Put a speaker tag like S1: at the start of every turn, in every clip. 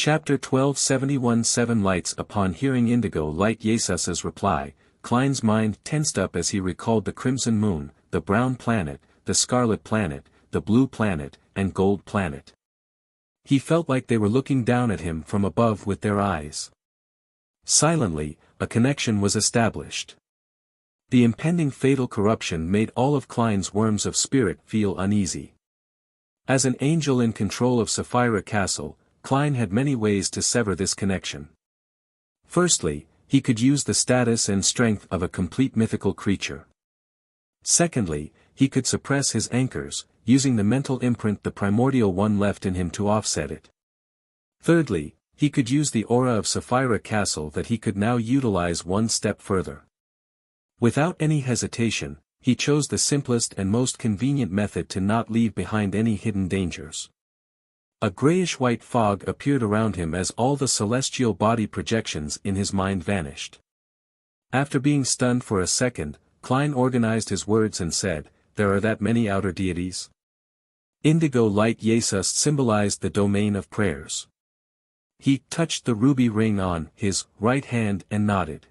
S1: Chapter 1271 Seven Lights. Upon hearing Indigo Light Yesus's reply, Klein's mind tensed up as he recalled the crimson moon, the brown planet, the scarlet planet, the blue planet, and gold planet. He felt like they were looking down at him from above with their eyes. Silently, a connection was established. The impending fatal corruption made all of Klein's worms of spirit feel uneasy. As an angel in control of Sapphira Castle, Klein had many ways to sever this connection. Firstly, he could use the status and strength of a complete mythical creature. Secondly, he could suppress his anchors, using the mental imprint the primordial one left in him to offset it. Thirdly, he could use the aura of Sapphira Castle that he could now utilize one step further. Without any hesitation, he chose the simplest and most convenient method to not leave behind any hidden dangers. A grayish-white fog appeared around him as all the celestial body projections in his mind vanished. After being stunned for a second, Klein organized his words and said, "There are that many outer deities?" Indigo Light Jesus symbolized the domain of prayers. He touched the ruby ring on his right hand and nodded.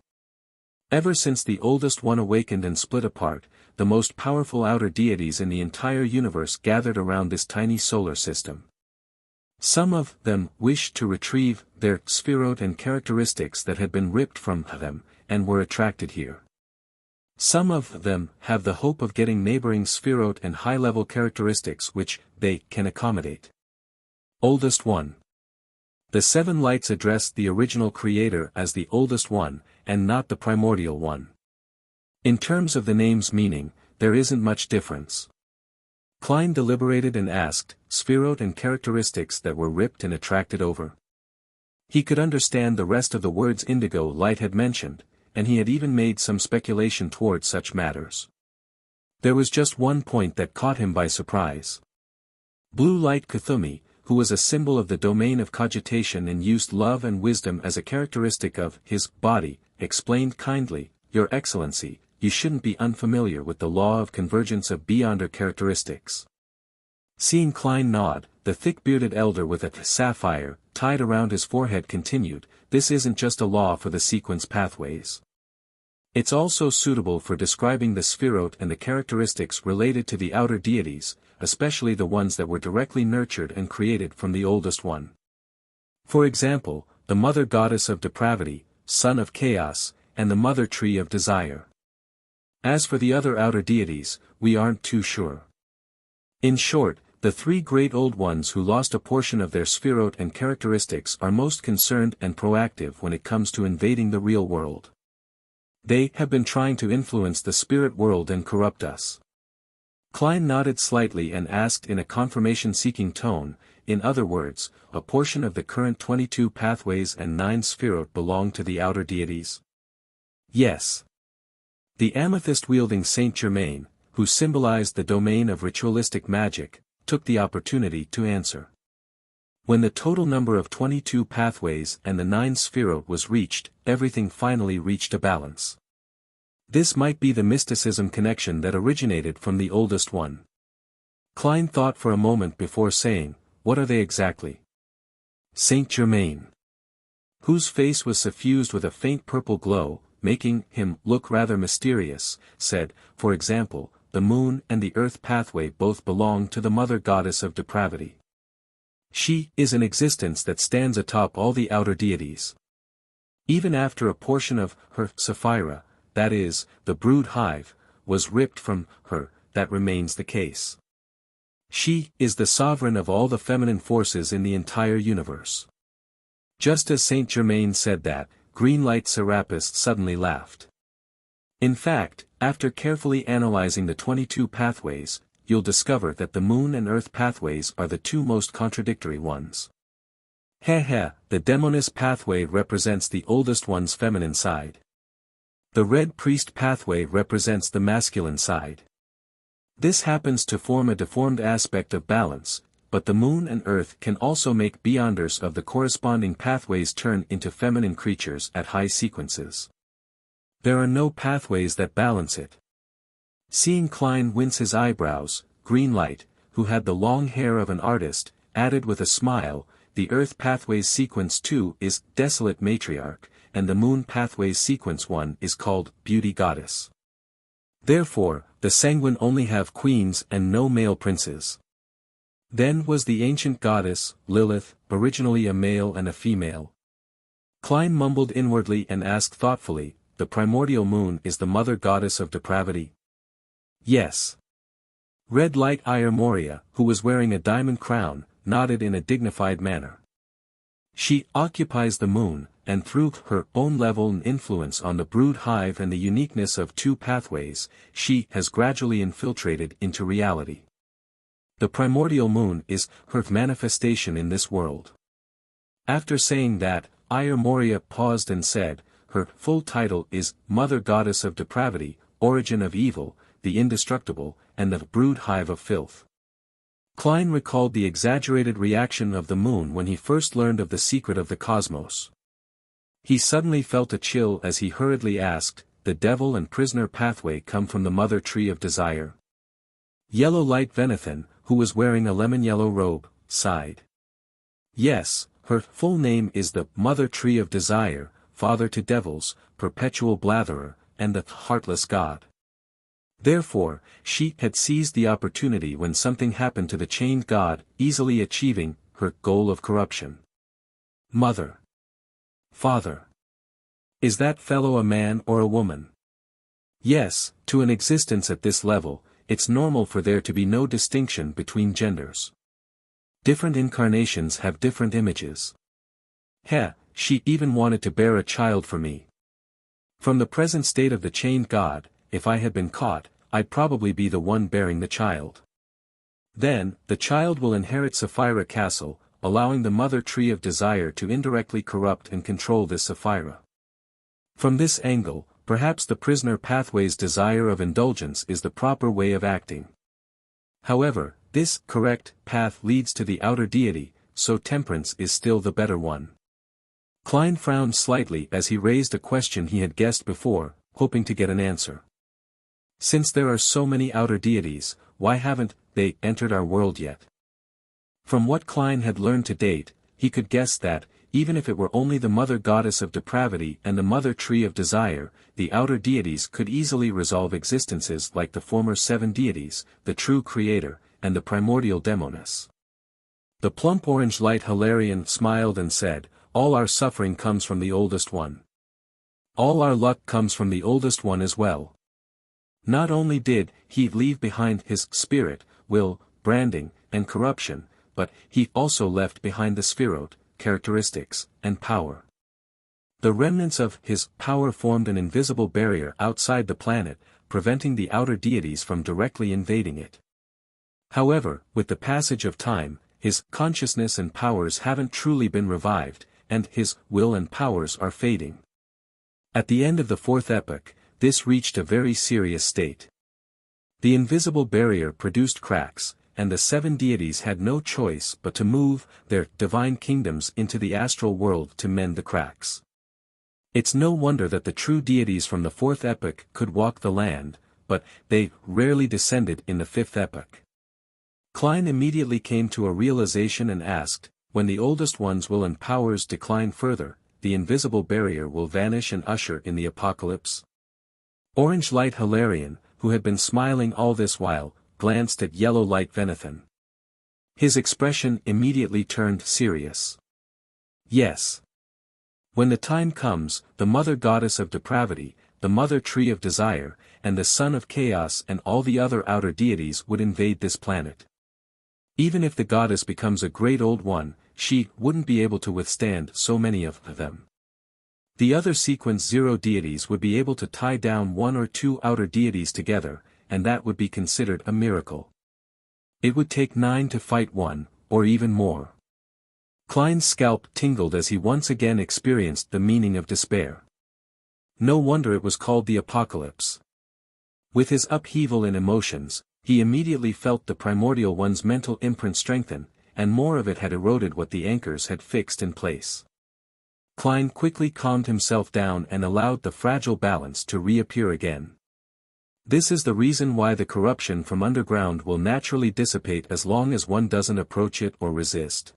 S1: Ever since the oldest one awakened and split apart, the most powerful outer deities in the entire universe gathered around this tiny solar system. Some of them wished to retrieve their spheroid and characteristics that had been ripped from them, and were attracted here. Some of them have the hope of getting neighboring spheroid and high-level characteristics which they can accommodate. Oldest One. The seven lights addressed the original creator as the oldest one, and not the primordial one. In terms of the name's meaning, there isn't much difference. Klein deliberated and asked, spheroid and characteristics that were ripped and attracted over. He could understand the rest of the words Indigo Light had mentioned, and he had even made some speculation towards such matters. There was just one point that caught him by surprise. Blue Light Kuthumi, who was a symbol of the domain of cogitation and used love and wisdom as a characteristic of his body, explained kindly, "Your Excellency, you shouldn't be unfamiliar with the law of convergence of beyonder characteristics." Seeing Klein nod, the thick-bearded elder with a sapphire tied around his forehead continued, "This isn't just a law for the sequence pathways. It's also suitable for describing the spheroid and the characteristics related to the outer deities, especially the ones that were directly nurtured and created from the oldest one. For example, the mother goddess of depravity, son of chaos, and the mother tree of desire. As for the other outer deities, we aren't too sure. In short, the three great old ones who lost a portion of their spheroid and characteristics are most concerned and proactive when it comes to invading the real world. They have been trying to influence the spirit world and corrupt us." Klein nodded slightly and asked in a confirmation-seeking tone, "In other words, a portion of the current 22 pathways and 9 spheroid belong to the outer deities?" "Yes." The amethyst-wielding Saint Germain, who symbolized the domain of ritualistic magic, took the opportunity to answer. When the total number of 22 pathways and the 9 spheroid was reached, everything finally reached a balance. This might be the mysticism connection that originated from the oldest one. Klein thought for a moment before saying, "What are they exactly?" Saint Germain, whose face was suffused with a faint purple glow, making him look rather mysterious, said, "For example, the moon and the earth pathway both belong to the mother goddess of depravity. She is an existence that stands atop all the outer deities. Even after a portion of her Sapphira, that is, the brood hive, was ripped from her, that remains the case. She is the sovereign of all the feminine forces in the entire universe." Just as Saint Germain said that, Green Light Serapis suddenly laughed. "In fact, after carefully analyzing the 22 pathways, you'll discover that the moon and earth pathways are the two most contradictory ones. The Demonis pathway represents the oldest one's feminine side. The Red Priest pathway represents the masculine side. This happens to form a deformed aspect of balance, but the moon and earth can also make beyonders of the corresponding pathways turn into feminine creatures at high sequences. There are no pathways that balance it." Seeing Klein wince his eyebrows, Green Light, who had the long hair of an artist, added with a smile, the Earth Pathways Sequence 2 is Desolate Matriarch, and the Moon Pathways Sequence 1 is called Beauty Goddess. Therefore, the Sanguine only have queens and no male princes. Then was the ancient goddess, Lilith, originally a male and a female. Klein mumbled inwardly and asked thoughtfully, the primordial moon is the mother goddess of depravity? Yes. Red Light Ire Moria, who was wearing a diamond crown, nodded in a dignified manner. She occupies the moon, and through her own level and influence on the brood hive and the uniqueness of two pathways, she has gradually infiltrated into reality. The primordial moon is her manifestation in this world. After saying that, Ire Moria paused and said, her full title is Mother Goddess of Depravity, Origin of Evil, the Indestructible, and the Brood Hive of Filth. Klein recalled the exaggerated reaction of the moon when he first learned of the secret of the cosmos. He suddenly felt a chill as he hurriedly asked, the devil and prisoner pathway come from the mother tree of desire? Yellow Light Venethan, who was wearing a lemon-yellow robe, sighed. Yes, her full name is the Mother Tree of Desire, Father to Devils, Perpetual Blatherer, and the Heartless God. Therefore, she had seized the opportunity when something happened to the chained god, easily achieving her goal of corruption. Mother. Father. Is that fellow a man or a woman? Yes, to an existence at this level, it's normal for there to be no distinction between genders. Different incarnations have different images. She even wanted to bear a child for me. From the present state of the chained god, if I had been caught, I'd probably be the one bearing the child. Then, the child will inherit Sapphira Castle, allowing the mother tree of desire to indirectly corrupt and control this Sapphira. From this angle, perhaps the prisoner pathway's desire of indulgence is the proper way of acting. However, this correct path leads to the outer deity, so temperance is still the better one. Klein frowned slightly as he raised a question he had guessed before, hoping to get an answer. Since there are so many outer deities, why haven't they entered our world yet? From what Klein had learned to date, he could guess that, even if it were only the mother goddess of depravity and the mother tree of desire, the outer deities could easily resolve existences like the former 7 deities, the true creator, and the primordial demoness. The plump orange light Hilarion smiled and said, all our suffering comes from the oldest one. All our luck comes from the oldest one as well. Not only did he leave behind his spirit, will, branding, and corruption, but he also left behind the spheroid, characteristics, and power. The remnants of his power formed an invisible barrier outside the planet, preventing the outer deities from directly invading it. However, with the passage of time, his consciousness and powers haven't truly been revived, and his will and powers are fading. At the end of the 4th epoch, this reached a very serious state. The invisible barrier produced cracks, and the 7 deities had no choice but to move their divine kingdoms into the astral world to mend the cracks. It's no wonder that the true deities from the 4th epoch could walk the land, but they rarely descended in the 5th epoch. Klein immediately came to a realization and asked, when the oldest one's will and powers decline further, the invisible barrier will vanish and usher in the apocalypse? Orange Light Hilarion, who had been smiling all this while, glanced at Yellow Light Venethan. His expression immediately turned serious. Yes. When the time comes, the mother goddess of depravity, the mother tree of desire, and the son of chaos and all the other outer deities would invade this planet. Even if the goddess becomes a great old one, she wouldn't be able to withstand so many of them. The other sequence 0 deities would be able to tie down 1 or 2 outer deities together, and that would be considered a miracle. It would take 9 to fight 1, or even more. Klein's scalp tingled as he once again experienced the meaning of despair. No wonder it was called the apocalypse. With his upheaval in emotions, he immediately felt the primordial one's mental imprint strengthen, and more of it had eroded what the anchors had fixed in place. Klein quickly calmed himself down and allowed the fragile balance to reappear again. This is the reason why the corruption from underground will naturally dissipate as long as one doesn't approach it or resist.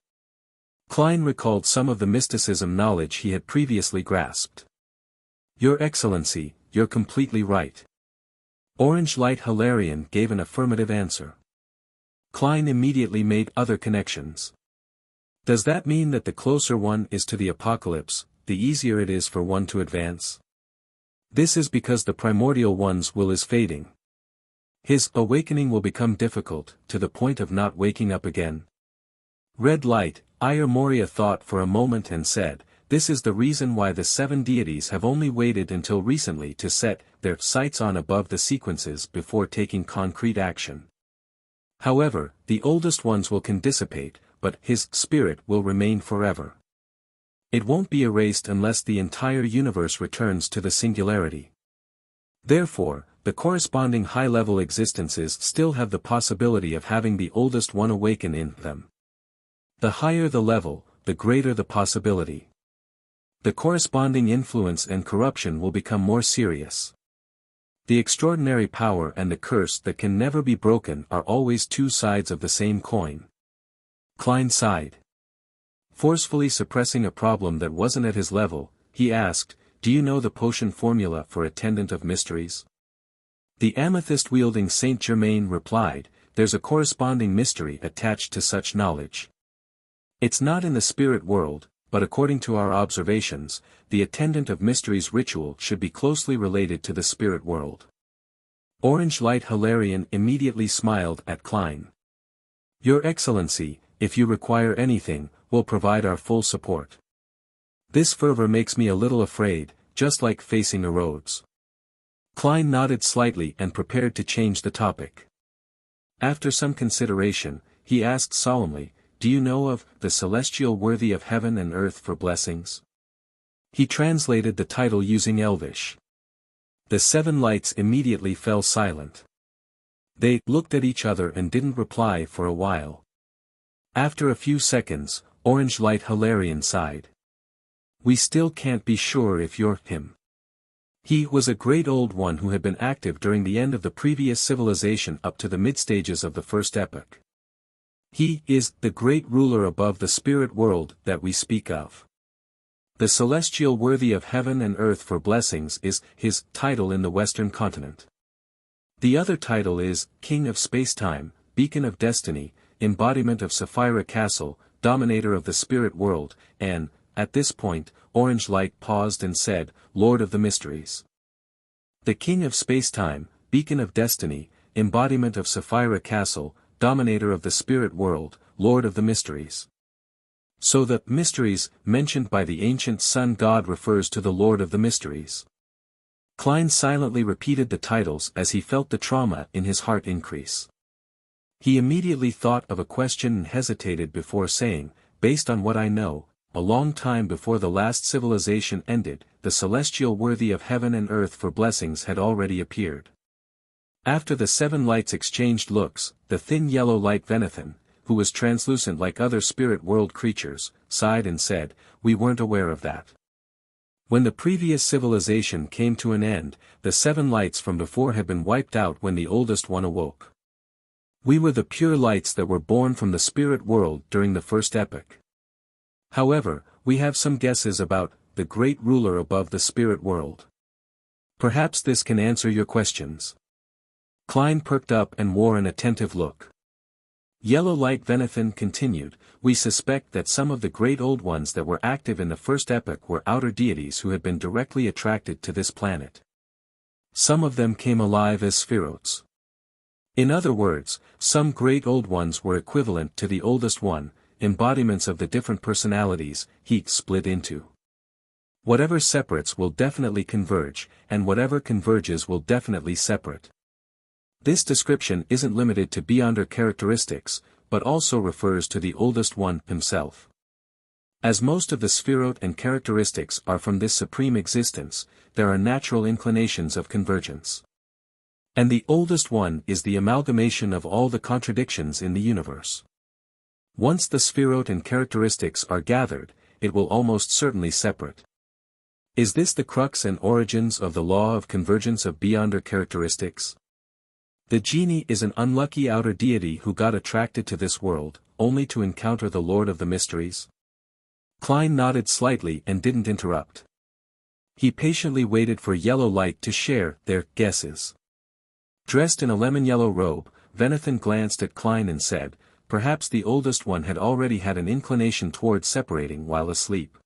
S1: Klein recalled some of the mysticism knowledge he had previously grasped. Your Excellency, you're completely right. Orange Light Hilarion gave an affirmative answer. Klein immediately made other connections. Does that mean that the closer one is to the apocalypse, the easier it is for one to advance? This is because the primordial one's will is fading. His awakening will become difficult, to the point of not waking up again. Red Light, Ayur Moria thought for a moment and said, this is the reason why the 7 deities have only waited until recently to set their sights on above the sequences before taking concrete action. However, the oldest one's will can dissipate, but his spirit will remain forever. It won't be erased unless the entire universe returns to the singularity. Therefore, the corresponding high-level existences still have the possibility of having the oldest one awaken in them. The higher the level, the greater the possibility. The corresponding influence and corruption will become more serious. The extraordinary power and the curse that can never be broken are always two sides of the same coin. Klein sighed. Forcefully suppressing a problem that wasn't at his level, he asked, do you know the potion formula for Attendant of Mysteries? The amethyst-wielding Saint Germain replied, there's a corresponding mystery attached to such knowledge. It's not in the spirit world, but according to our observations, the Attendant of Mysteries ritual should be closely related to the spirit world. Orange Light Hilarion immediately smiled at Klein. Your Excellency, if you require anything, we'll provide our full support. This fervor makes me a little afraid, just like facing erodes. Klein nodded slightly and prepared to change the topic. After some consideration, he asked solemnly, do you know of the celestial worthy of heaven and earth for blessings? He translated the title using Elvish. The 7 lights immediately fell silent. They looked at each other and didn't reply for a while. After a few seconds, Orange Light Hilarion sighed. We still can't be sure if you're him. He was a great old one who had been active during the end of the previous civilization up to the mid-stages of the first epoch. He is the great ruler above the spirit world that we speak of. The celestial worthy of heaven and earth for blessings is his title in the Western continent. The other title is King of Spacetime, Beacon of Destiny, Embodiment of Sapphira Castle, Dominator of the Spirit World, and, at this point, Orange Light paused and said, Lord of the Mysteries. The King of Spacetime, Beacon of Destiny, Embodiment of Sapphira Castle, Dominator of the Spirit World, Lord of the Mysteries. So the mysteries mentioned by the ancient sun god refers to the Lord of the Mysteries. Klein silently repeated the titles as he felt the trauma in his heart increase. He immediately thought of a question and hesitated before saying, based on what I know, a long time before the last civilization ended, the celestial worthy of heaven and earth for blessings had already appeared. After the 7 lights exchanged looks, the thin yellow light Venethan, who was translucent like other spirit world creatures, sighed and said, we weren't aware of that. When the previous civilization came to an end, the 7 lights from before had been wiped out when the oldest one awoke. We were the pure lights that were born from the spirit world during the first epoch. However, we have some guesses about the great ruler above the spirit world. Perhaps this can answer your questions. Klein perked up and wore an attentive look. Yellow Light Venethan continued, we suspect that some of the great old ones that were active in the first epoch were outer deities who had been directly attracted to this planet. Some of them came alive as spherotes. In other words, some great old ones were equivalent to the oldest one, embodiments of the different personalities he split into. Whatever separates will definitely converge, and whatever converges will definitely separate. This description isn't limited to beyonder characteristics, but also refers to the oldest one himself. As most of the spherote and characteristics are from this supreme existence, there are natural inclinations of convergence. And the oldest one is the amalgamation of all the contradictions in the universe. Once the spherote and characteristics are gathered, it will almost certainly separate. Is this the crux and origins of the law of convergence of beyonder characteristics? The genie is an unlucky outer deity who got attracted to this world, only to encounter the Lord of the Mysteries. Klein nodded slightly and didn't interrupt. He patiently waited for Yellow Light to share their guesses. Dressed in a lemon-yellow robe, Venathan glanced at Klein and said, perhaps the oldest one had already had an inclination toward separating while asleep.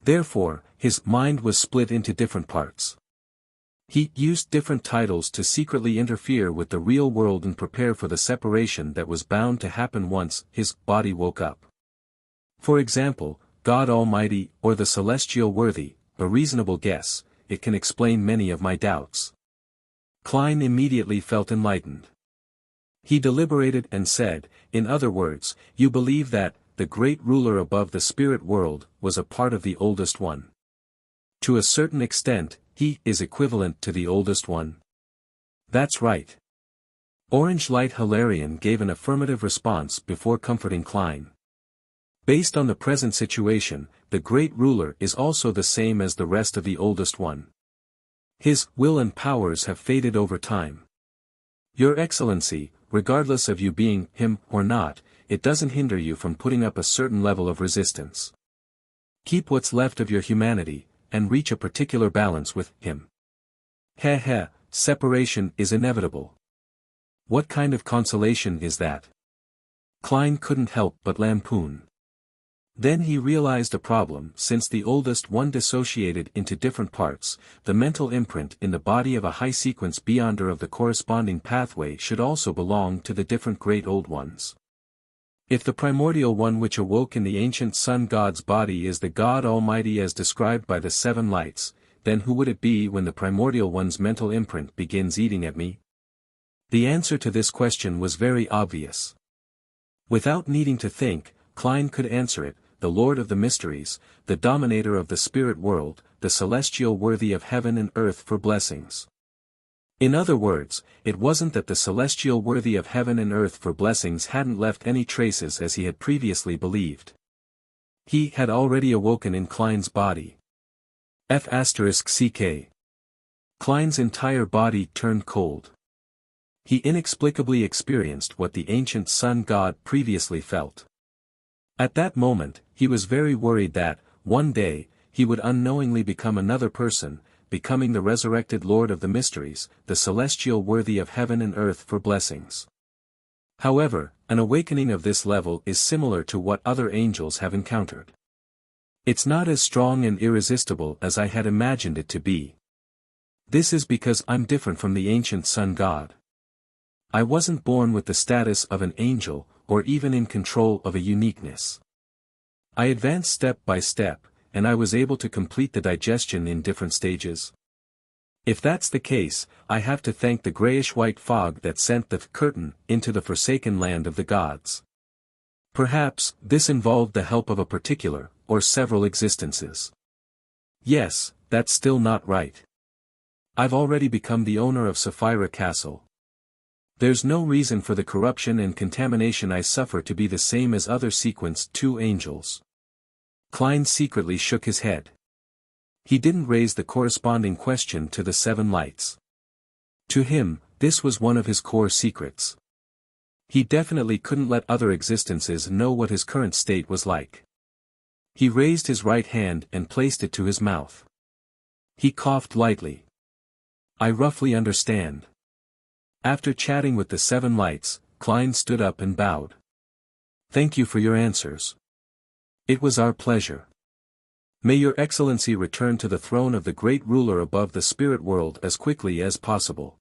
S1: Therefore, his mind was split into different parts. He used different titles to secretly interfere with the real world and prepare for the separation that was bound to happen once his body woke up. For example, God Almighty or the Celestial Worthy, a reasonable guess, it can explain many of my doubts. Klein immediately felt enlightened. He deliberated and said, in other words, you believe that, the great ruler above the spirit world, was a part of the oldest one. To a certain extent, he is equivalent to the oldest one. That's right. Orange Light Hilarion gave an affirmative response before comforting Klein. Based on the present situation, the great ruler is also the same as the rest of the oldest one. His will and powers have faded over time. Your Excellency, regardless of you being him or not, it doesn't hinder you from putting up a certain level of resistance. Keep what's left of your humanity, and reach a particular balance with him. Heh, separation is inevitable. What kind of consolation is that? Klein couldn't help but lampoon. Then he realized a problem. Since the oldest one dissociated into different parts, the mental imprint in the body of a high-sequence beyonder of the corresponding pathway should also belong to the different great old ones. If the primordial one which awoke in the ancient sun god's body is the God Almighty as described by the seven lights, then who would it be when the primordial one's mental imprint begins eating at me? The answer to this question was very obvious. Without needing to think, Klein could answer it, the Lord of the Mysteries, the Dominator of the spirit world, the Celestial Worthy of heaven and earth for blessings. In other words, it wasn't that the Celestial Worthy of heaven and earth for blessings hadn't left any traces as he had previously believed. He had already awoken in Klein's body. F***ck. Klein's entire body turned cold. He inexplicably experienced what the ancient sun god previously felt. At that moment, he was very worried that, one day, he would unknowingly become another person, becoming the resurrected Lord of the Mysteries, the Celestial Worthy of heaven and earth for blessings. However, an awakening of this level is similar to what other angels have encountered. It's not as strong and irresistible as I had imagined it to be. This is because I'm different from the ancient sun god. I wasn't born with the status of an angel, or even in control of a uniqueness. I advanced step by step, and I was able to complete the digestion in different stages. If that's the case, I have to thank the grayish-white fog that sent the curtain into the forsaken land of the gods. Perhaps, this involved the help of a particular, or several existences. Yes, that's still not right. I've already become the owner of Sapphira Castle. There's no reason for the corruption and contamination I suffer to be the same as other Sequence 2 angels. Klein secretly shook his head. He didn't raise the corresponding question to the seven lights. To him, this was one of his core secrets. He definitely couldn't let other existences know what his current state was like. He raised his right hand and placed it to his mouth. He coughed lightly. I roughly understand. After chatting with the seven lights, Klein stood up and bowed. Thank you for your answers. It was our pleasure. May your Excellency return to the throne of the great ruler above the spirit world as quickly as possible.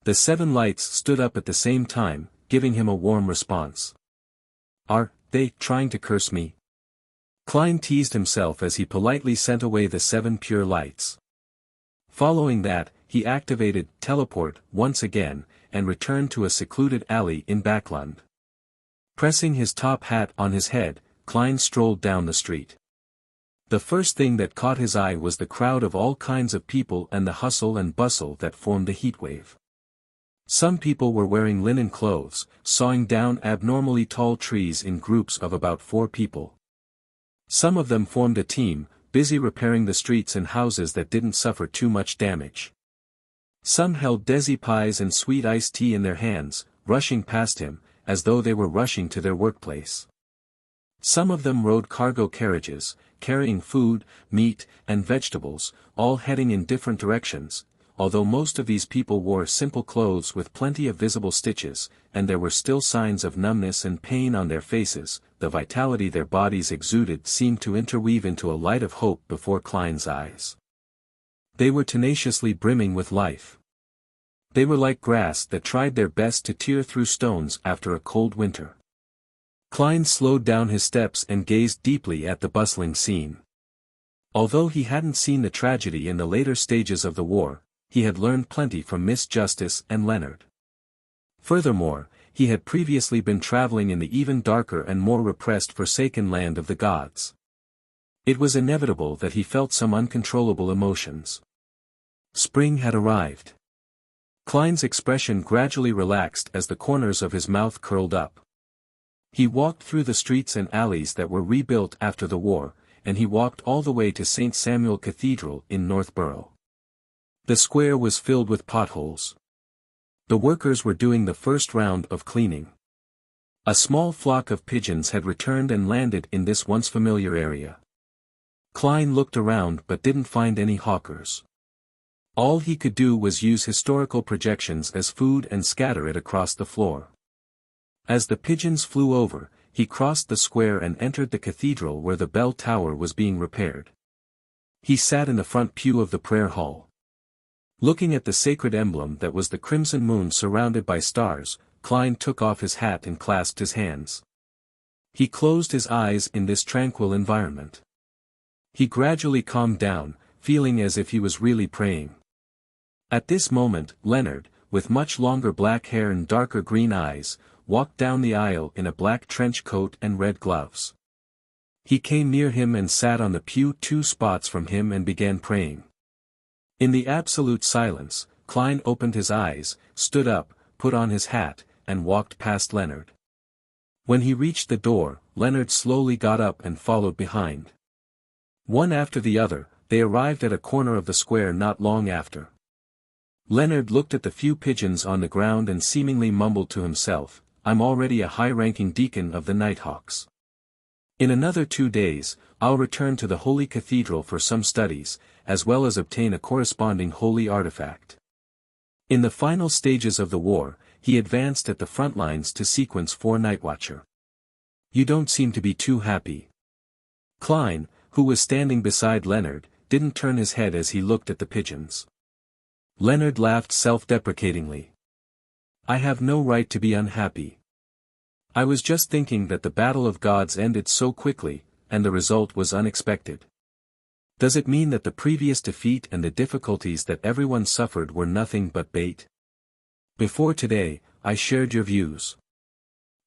S1: The seven lights stood up at the same time, giving him a warm response. Are they trying to curse me? Klein teased himself as he politely sent away the seven pure lights. Following that, he activated teleport once again, and returned to a secluded alley in Backland. Pressing his top hat on his head, Klein strolled down the street. The first thing that caught his eye was the crowd of all kinds of people and the hustle and bustle that formed a heatwave. Some people were wearing linen clothes, sawing down abnormally tall trees in groups of about 4 people. Some of them formed a team, busy repairing the streets and houses that didn't suffer too much damage. Some held desi pies and sweet iced tea in their hands, rushing past him, as though they were rushing to their workplace. Some of them rode cargo carriages, carrying food, meat, and vegetables, all heading in different directions, although most of these people wore simple clothes with plenty of visible stitches, and there were still signs of numbness and pain on their faces. The vitality their bodies exuded seemed to interweave into a light of hope before Klein's eyes. They were tenaciously brimming with life. They were like grass that tried their best to tear through stones after a cold winter. Klein slowed down his steps and gazed deeply at the bustling scene. Although he hadn't seen the tragedy in the later stages of the war, he had learned plenty from Miss Justice and Leonard. Furthermore, he had previously been traveling in the even darker and more repressed forsaken land of the gods. It was inevitable that he felt some uncontrollable emotions. Spring had arrived. Klein's expression gradually relaxed as the corners of his mouth curled up. He walked through the streets and alleys that were rebuilt after the war, and he walked all the way to St. Samuel Cathedral in Northborough. The square was filled with potholes. The workers were doing the first round of cleaning. A small flock of pigeons had returned and landed in this once familiar area. Klein looked around but didn't find any hawkers. All he could do was use historical projections as food and scatter it across the floor. As the pigeons flew over, he crossed the square and entered the cathedral where the bell tower was being repaired. He sat in the front pew of the prayer hall. Looking at the sacred emblem that was the crimson moon surrounded by stars, Klein took off his hat and clasped his hands. He closed his eyes in this tranquil environment. He gradually calmed down, feeling as if he was really praying. At this moment, Leonard, with much longer black hair and darker green eyes, walked down the aisle in a black trench coat and red gloves. He came near him and sat on the pew 2 spots from him and began praying. In the absolute silence, Klein opened his eyes, stood up, put on his hat, and walked past Leonard. When he reached the door, Leonard slowly got up and followed behind. One after the other, they arrived at a corner of the square not long after. Leonard looked at the few pigeons on the ground and seemingly mumbled to himself, "I'm already a high-ranking deacon of the Nighthawks. In another 2 days, I'll return to the Holy Cathedral for some studies, as well as obtain a corresponding holy artifact." In the final stages of the war, he advanced at the front lines to sequence 4 Nightwatcher. "You don't seem to be too happy." Klein, who was standing beside Leonard, didn't turn his head as he looked at the pigeons. Leonard laughed self-deprecatingly. "I have no right to be unhappy. I was just thinking that the battle of gods ended so quickly, and the result was unexpected. Does it mean that the previous defeat and the difficulties that everyone suffered were nothing but bait? Before today, I shared your views.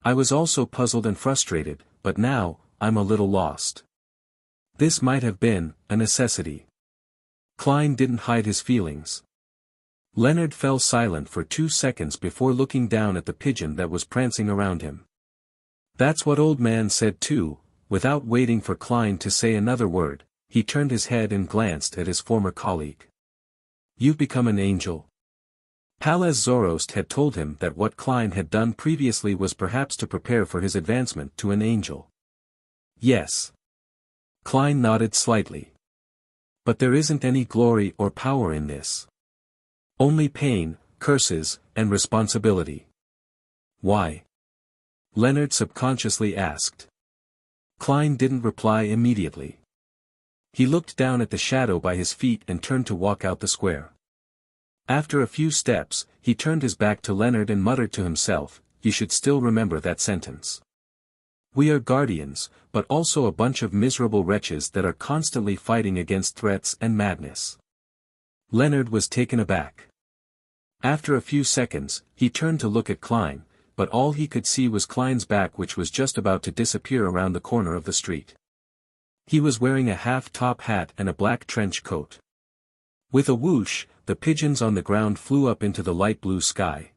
S1: I was also puzzled and frustrated, but now, I'm a little lost. This might have been a necessity." Klein didn't hide his feelings. Leonard fell silent for 2 seconds before looking down at the pigeon that was prancing around him. "That's what old man said too." Without waiting for Klein to say another word, he turned his head and glanced at his former colleague. "You've become an angel." Palaz Zoroast had told him that what Klein had done previously was perhaps to prepare for his advancement to an angel. "Yes." Klein nodded slightly. "But there isn't any glory or power in this. Only pain, curses, and responsibility." "Why?" Leonard subconsciously asked. Klein didn't reply immediately. He looked down at the shadow by his feet and turned to walk out the square. After a few steps, he turned his back to Leonard and muttered to himself, "You should still remember that sentence. We are guardians, but also a bunch of miserable wretches that are constantly fighting against threats and madness." Leonard was taken aback. After a few seconds, he turned to look at Klein, but all he could see was Klein's back, which was just about to disappear around the corner of the street. He was wearing a half-top hat and a black trench coat. With a whoosh, the pigeons on the ground flew up into the light blue sky.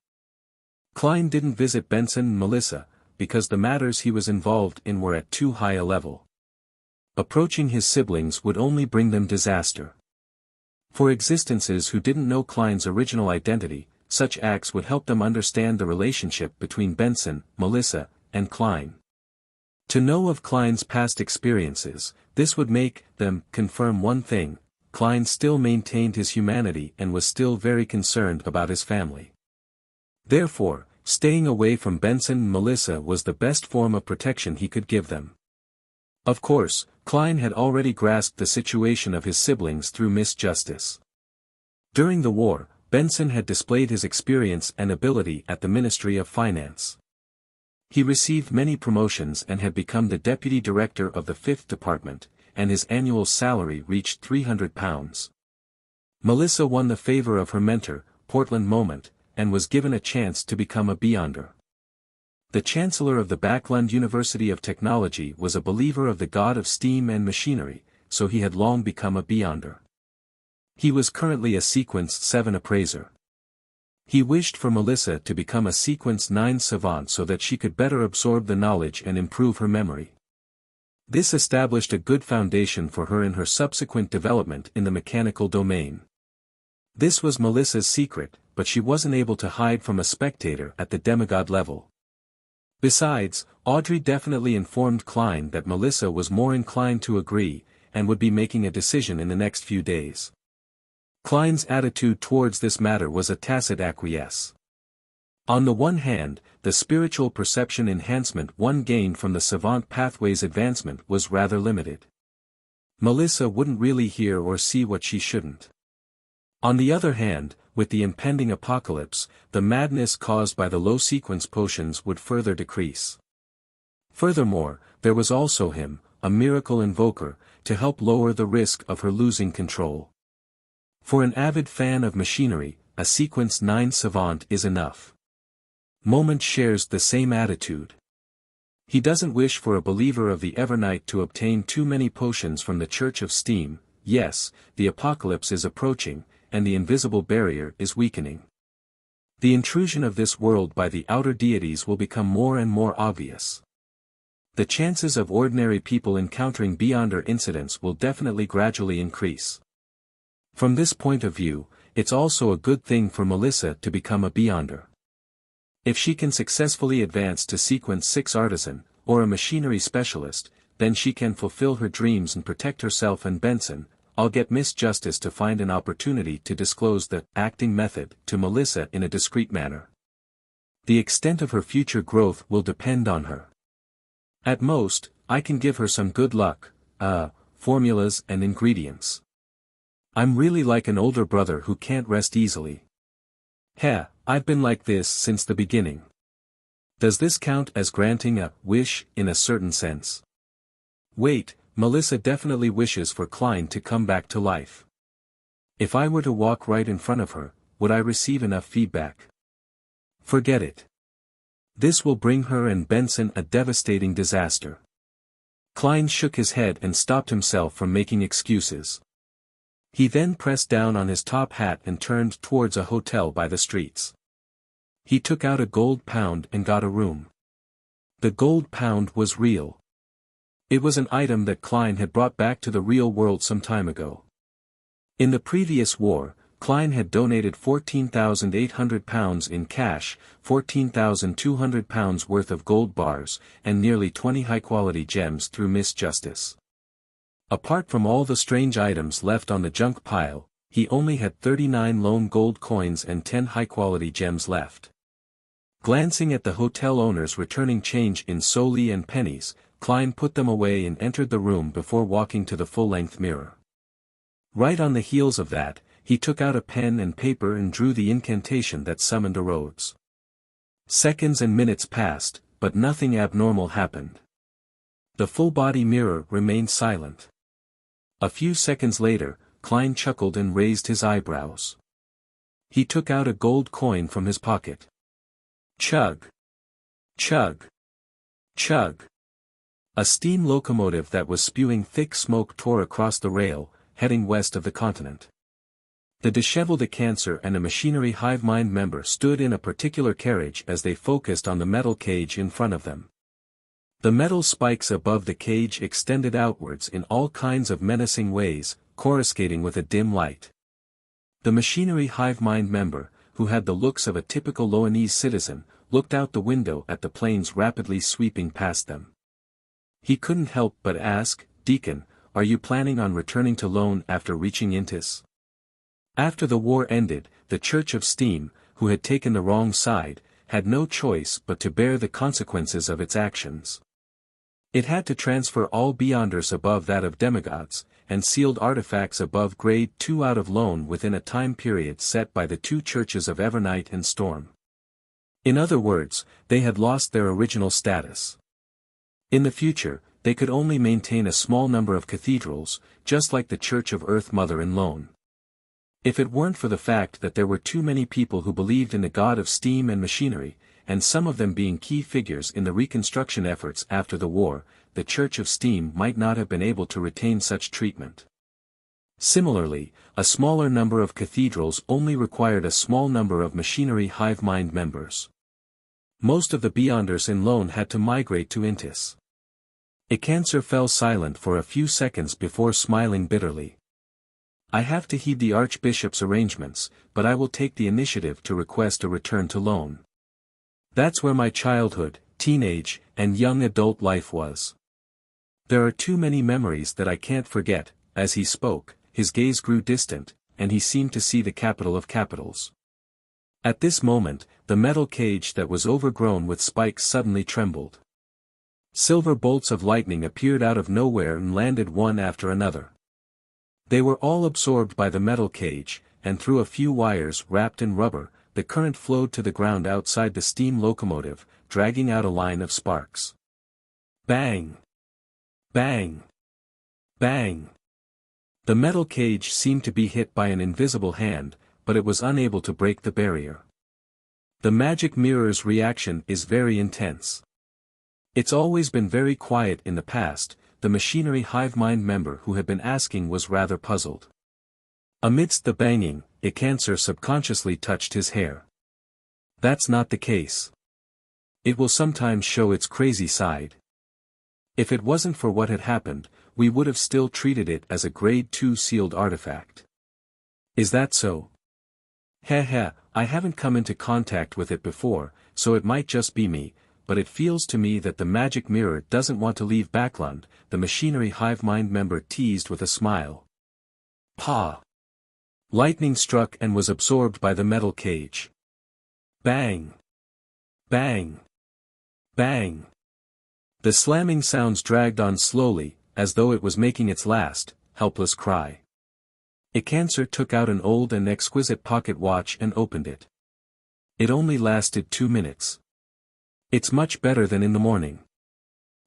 S1: Klein didn't visit Benson and Melissa, because the matters he was involved in were at too high a level. Approaching his siblings would only bring them disaster. For existences who didn't know Klein's original identity, such acts would help them understand the relationship between Benson, Melissa, and Klein. To know of Klein's past experiences, this would make them confirm one thing: Klein still maintained his humanity and was still very concerned about his family. Therefore, staying away from Benson and Melissa was the best form of protection he could give them. Of course, Klein had already grasped the situation of his siblings through Miss Justice. During the war, Benson had displayed his experience and ability at the Ministry of Finance. He received many promotions and had become the deputy director of the 5th Department, and his annual salary reached £300. Melissa won the favor of her mentor, Portland Moment, and was given a chance to become a Beyonder. The Chancellor of the Backlund University of Technology was a believer of the god of steam and machinery, so he had long become a Beyonder. He was currently a Sequence 7 appraiser. He wished for Melissa to become a Sequence 9 savant so that she could better absorb the knowledge and improve her memory. This established a good foundation for her in her subsequent development in the mechanical domain. This was Melissa's secret, but she wasn't able to hide from a spectator at the demigod level. Besides, Audrey definitely informed Klein that Melissa was more inclined to agree, and would be making a decision in the next few days. Klein's attitude towards this matter was a tacit acquiesce. On the one hand, the spiritual perception enhancement one gained from the savant pathway's advancement was rather limited. Melissa wouldn't really hear or see what she shouldn't. On the other hand, with the impending apocalypse, the madness caused by the low sequence potions would further decrease. Furthermore, there was also him, a miracle invoker, to help lower the risk of her losing control. For an avid fan of machinery, a Sequence 9 savant is enough. Moment shares the same attitude. He doesn't wish for a believer of the Evernight to obtain too many potions from the Church of Steam. Yes, the apocalypse is approaching, and the invisible barrier is weakening. The intrusion of this world by the outer deities will become more and more obvious. The chances of ordinary people encountering Beyonder incidents will definitely gradually increase. From this point of view, it's also a good thing for Melissa to become a Beyonder. If she can successfully advance to Sequence 6 artisan, or a machinery specialist, then she can fulfill her dreams and protect herself and Benson. I'll get Miss Justice to find an opportunity to disclose the acting method to Melissa in a discreet manner. The extent of her future growth will depend on her. At most, I can give her some good luck, formulas and ingredients. I'm really like an older brother who can't rest easily. I've been like this since the beginning. Does this count as granting a wish in a certain sense? Wait, Melissa definitely wishes for Klein to come back to life. If I were to walk right in front of her, would I receive enough feedback? Forget it. This will bring her and Benson a devastating disaster. Klein shook his head and stopped himself from making excuses. He then pressed down on his top hat and turned towards a hotel by the streets. He took out a gold pound and got a room. The gold pound was real. It was an item that Klein had brought back to the real world some time ago. In the previous war, Klein had donated £14,800 in cash, £14,200 worth of gold bars, and nearly 20 high-quality gems through Miss Justice. Apart from all the strange items left on the junk pile, he only had 39 lone gold coins and 10 high-quality gems left. Glancing at the hotel owner's returning change in soldi and pennies, Klein put them away and entered the room before walking to the full-length mirror. Right on the heels of that, he took out a pen and paper and drew the incantation that summoned a Rhodes. Seconds and minutes passed, but nothing abnormal happened. The full-body mirror remained silent. A few seconds later, Klein chuckled and raised his eyebrows. He took out a gold coin from his pocket. Chug! Chug! Chug! A steam locomotive that was spewing thick smoke tore across the rail, heading west of the continent. The disheveled Cancer and a machinery hive mind member stood in a particular carriage as they focused on the metal cage in front of them. The metal spikes above the cage extended outwards in all kinds of menacing ways, coruscating with a dim light. The machinery hive mind member, who had the looks of a typical Loanese citizen, looked out the window at the planes rapidly sweeping past them. He couldn't help but ask, "Deacon, are you planning on returning to Lone after reaching Intis?" After the war ended, the Church of Steam, who had taken the wrong side, had no choice but to bear the consequences of its actions. It had to transfer all Beyonders above that of demigods, and sealed artifacts above grade 2 out of Lone within a time period set by the two churches of Evernight and Storm. In other words, they had lost their original status. In the future, they could only maintain a small number of cathedrals, just like the Church of Earth Mother in Lone. If it weren't for the fact that there were too many people who believed in the god of steam and machinery, and some of them being key figures in the reconstruction efforts after the war, the Church of Steam might not have been able to retain such treatment. Similarly, a smaller number of cathedrals only required a small number of machinery hive mind members. Most of the Beyonders in Lone had to migrate to Intis. Icancer fell silent for a few seconds before smiling bitterly. "I have to heed the Archbishop's arrangements, but I will take the initiative to request a return to Lone. That's where my childhood, teenage, and young adult life was. There are too many memories that I can't forget." As he spoke, his gaze grew distant, and he seemed to see the capital of capitals. At this moment, the metal cage that was overgrown with spikes suddenly trembled. Silver bolts of lightning appeared out of nowhere and landed one after another. They were all absorbed by the metal cage, and through a few wires wrapped in rubber, the current flowed to the ground outside the steam locomotive, dragging out a line of sparks. Bang! Bang! Bang! The metal cage seemed to be hit by an invisible hand, but it was unable to break the barrier. The magic mirror's reaction is very intense. It's always been very quiet in the past. The machinery hive mind member who had been asking was rather puzzled. Amidst the banging, Icancer subconsciously touched his hair. That's not the case. It will sometimes show its crazy side. If it wasn't for what had happened, we would have still treated it as a grade 2 sealed artifact. Is that so? Heh, I haven't come into contact with it before, so it might just be me, but it feels to me that the magic mirror doesn't want to leave Backlund, the machinery hive mind member teased with a smile. Pa! Lightning struck and was absorbed by the metal cage. Bang! Bang! Bang! The slamming sounds dragged on slowly, as though it was making its last, helpless cry. Icancer took out an old and exquisite pocket watch and opened it. It only lasted 2 minutes. It's much better than in the morning.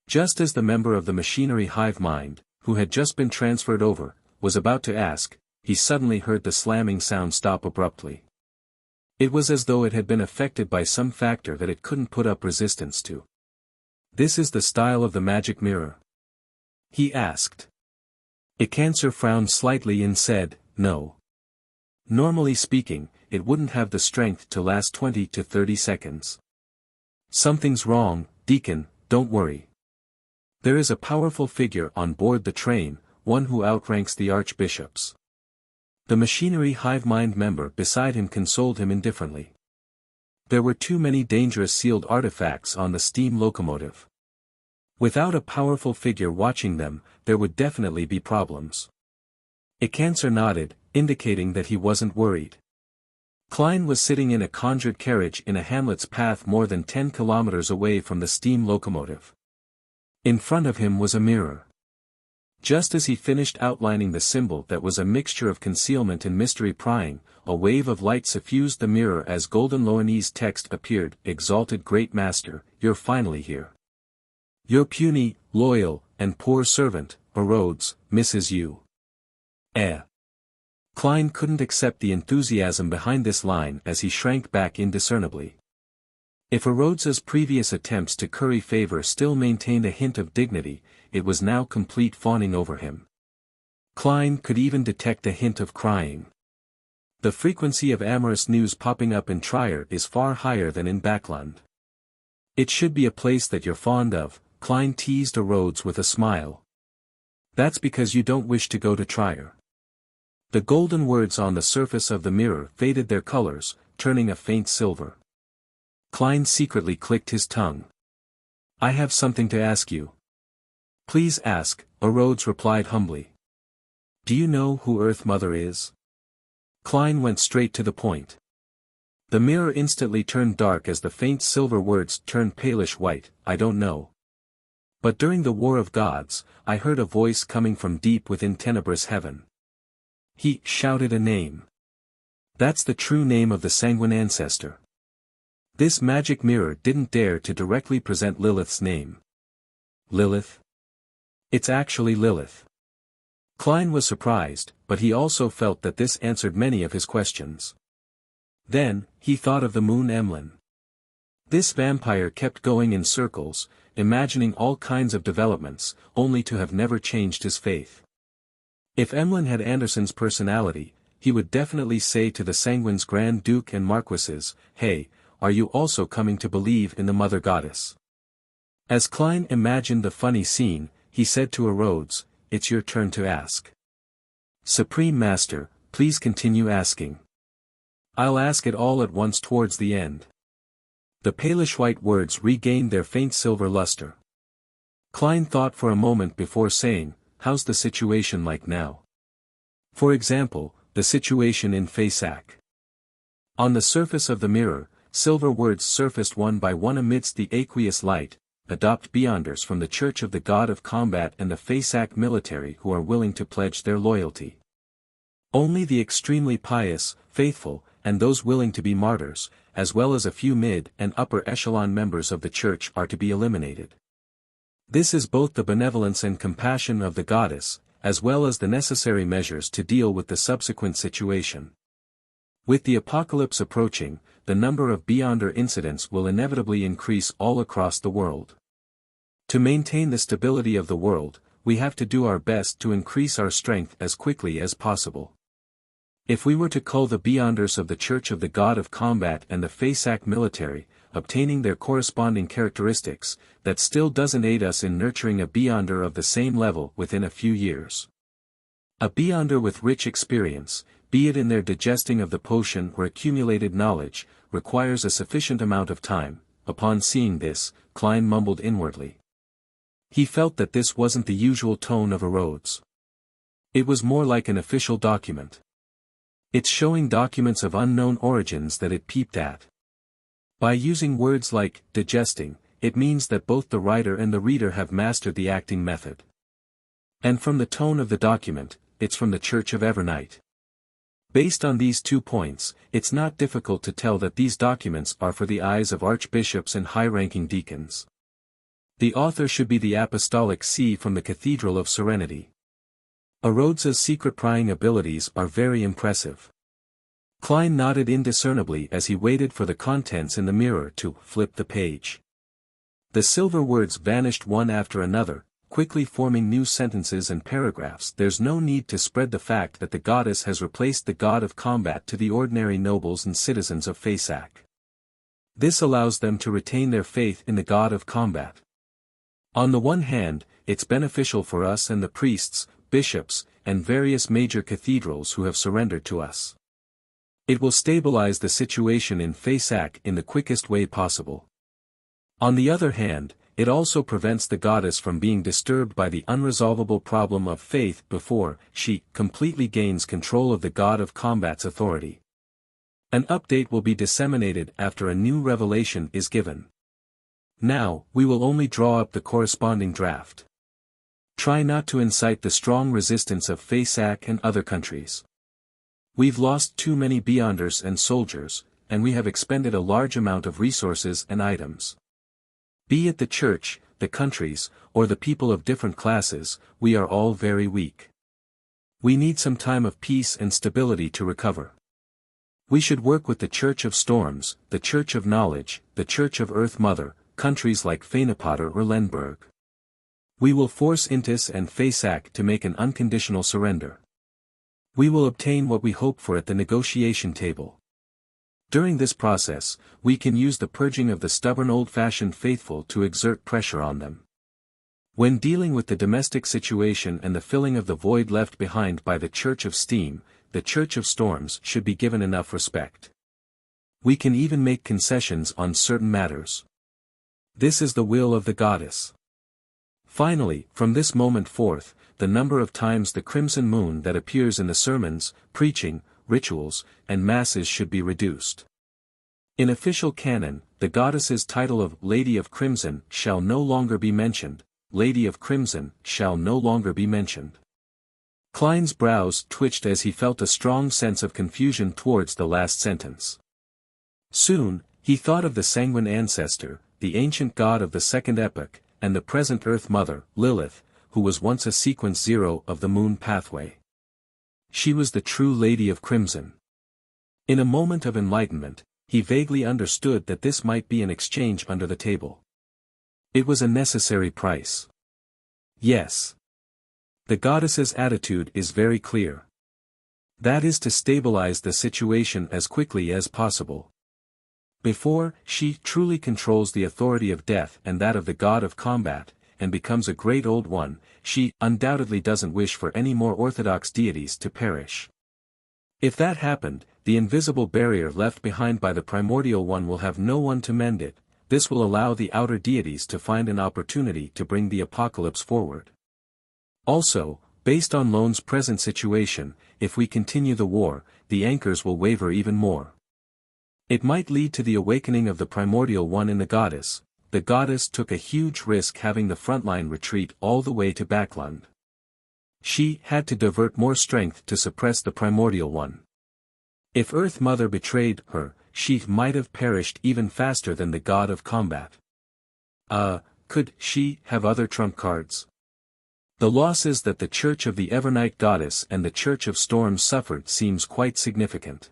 S1: Just as the member of the machinery hive mind, who had just been transferred over, was about to ask, he suddenly heard the slamming sound stop abruptly. It was as though it had been affected by some factor that it couldn't put up resistance to. "This is the style of the magic mirror?" he asked. Icancer frowned slightly and said, "No. Normally speaking, it wouldn't have the strength to last 20 to 30 seconds. Something's wrong, Deacon, don't worry. There is a powerful figure on board the train, one who outranks the archbishops." The machinery hive mind member beside him consoled him indifferently. There were too many dangerous sealed artifacts on the steam locomotive. Without a powerful figure watching them, there would definitely be problems. Icancer nodded, indicating that he wasn't worried. Klein was sitting in a conjured carriage in a hamlet's path more than 10 kilometers away from the steam locomotive. In front of him was a mirror. Just as he finished outlining the symbol that was a mixture of concealment and mystery prying, a wave of light suffused the mirror as golden Loanese text appeared, "Exalted Great Master, you're finally here. Your puny, loyal, and poor servant, Rhodes, misses you." Klein couldn't accept the enthusiasm behind this line as he shrank back indiscernibly. If Rhodes's previous attempts to curry favor still maintained a hint of dignity, it was now complete fawning over him. Klein could even detect a hint of crying. The frequency of amorous news popping up in Trier is far higher than in Backlund. "It should be a place that you're fond of," Klein teased Rhodes with a smile. "That's because you don't wish to go to Trier." The golden words on the surface of the mirror faded their colors, turning a faint silver. Klein secretly clicked his tongue. "I have something to ask you." Please ask, Rhodes replied humbly. Do you know who Earth Mother is? Klein went straight to the point. The mirror instantly turned dark as the faint silver words turned palish white, I don't know. But during the War of Gods, I heard a voice coming from deep within tenebrous heaven. He shouted a name. That's the true name of the sanguine ancestor. This magic mirror didn't dare to directly present Lilith's name. Lilith? It's actually Lilith. Klein was surprised, but he also felt that this answered many of his questions. Then, he thought of the moon Emlyn. This vampire kept going in circles, imagining all kinds of developments, only to have never changed his faith. If Emlyn had Anderson's personality, he would definitely say to the Sanguine's Grand Duke and Marquises, hey, are you also coming to believe in the Mother Goddess? As Klein imagined the funny scene, he said to Rhodes, it's your turn to ask. Supreme Master, please continue asking. I'll ask it all at once towards the end. The palish white words regained their faint silver luster. Klein thought for a moment before saying, how's the situation like now? For example, the situation in Faysac. On the surface of the mirror, silver words surfaced one by one amidst the aqueous light, adopt Beyonders from the Church of the God of Combat and the Faysac military who are willing to pledge their loyalty. Only the extremely pious, faithful, and those willing to be martyrs, as well as a few mid and upper echelon members of the church are to be eliminated. This is both the benevolence and compassion of the goddess, as well as the necessary measures to deal with the subsequent situation. With the apocalypse approaching, the number of Beyonder incidents will inevitably increase all across the world. To maintain the stability of the world, we have to do our best to increase our strength as quickly as possible. If we were to cull the Beyonders of the Church of the God of Combat and the Faysac military, obtaining their corresponding characteristics, that still doesn't aid us in nurturing a Beyonder of the same level within a few years. A Beyonder with rich experience, be it in their digesting of the potion or accumulated knowledge, requires a sufficient amount of time. Upon seeing this, Klein mumbled inwardly. He felt that this wasn't the usual tone of Rhodes. It was more like an official document. It's showing documents of unknown origins that it peeped at. By using words like digesting, it means that both the writer and the reader have mastered the acting method. And from the tone of the document, it's from the Church of Evernight. Based on these 2 points, it's not difficult to tell that these documents are for the eyes of archbishops and high-ranking deacons. The author should be the Apostolic See from the Cathedral of Serenity. Rhodes's secret prying abilities are very impressive. Klein nodded indiscernibly as he waited for the contents in the mirror to flip the page. The silver words vanished one after another, quickly forming new sentences and paragraphs. There's no need to spread the fact that the goddess has replaced the god of combat to the ordinary nobles and citizens of Faysac. This allows them to retain their faith in the god of combat. On the one hand, it's beneficial for us and the priests, bishops, and various major cathedrals who have surrendered to us. It will stabilize the situation in Faysac in the quickest way possible. On the other hand, it also prevents the goddess from being disturbed by the unresolvable problem of faith before she completely gains control of the god of combat's authority. An update will be disseminated after a new revelation is given. Now, we will only draw up the corresponding draft. Try not to incite the strong resistance of Faysac and other countries. We've lost too many Beyonders and soldiers, and we have expended a large amount of resources and items. Be it the church, the countries, or the people of different classes, we are all very weak. We need some time of peace and stability to recover. We should work with the Church of Storms, the Church of Knowledge, the Church of Earth Mother, countries like Fenepotter or Lenberg. We will force Intis and Faysac to make an unconditional surrender. We will obtain what we hope for at the negotiation table. During this process, we can use the purging of the stubborn old-fashioned faithful to exert pressure on them. When dealing with the domestic situation and the filling of the void left behind by the Church of Steam, the Church of Storms should be given enough respect. We can even make concessions on certain matters. This is the will of the goddess. Finally, from this moment forth, the number of times the crimson moon that appears in the sermons, preaching, rituals, and masses should be reduced. In official canon, the goddess's title of Lady of Crimson shall no longer be mentioned. Lady of Crimson shall no longer be mentioned. Klein's brows twitched as he felt a strong sense of confusion towards the last sentence. Soon, he thought of the sanguine ancestor, the ancient god of the second epoch, and the present Earth Mother, Lilith, who was once a sequence 0 of the moon pathway. She was the true Lady of Crimson. In a moment of enlightenment, he vaguely understood that this might be an exchange under the table. It was a necessary price. Yes. The goddess's attitude is very clear. That is to stabilize the situation as quickly as possible. Before she truly controls the authority of death and that of the god of combat, and becomes a great old one, she undoubtedly doesn't wish for any more orthodox deities to perish. If that happened, the invisible barrier left behind by the primordial one will have no one to mend it. This will allow the outer deities to find an opportunity to bring the apocalypse forward. Also, based on Lone's present situation, if we continue the war, the anchors will waver even more. It might lead to the awakening of the primordial one in the goddess. The goddess took a huge risk having the frontline retreat all the way to Backland. She had to divert more strength to suppress the primordial one. If Earth Mother betrayed her, she might have perished even faster than the god of combat. Could she have other trump cards? The losses that the Church of the Evernight Goddess and the Church of Storms suffered seems quite significant.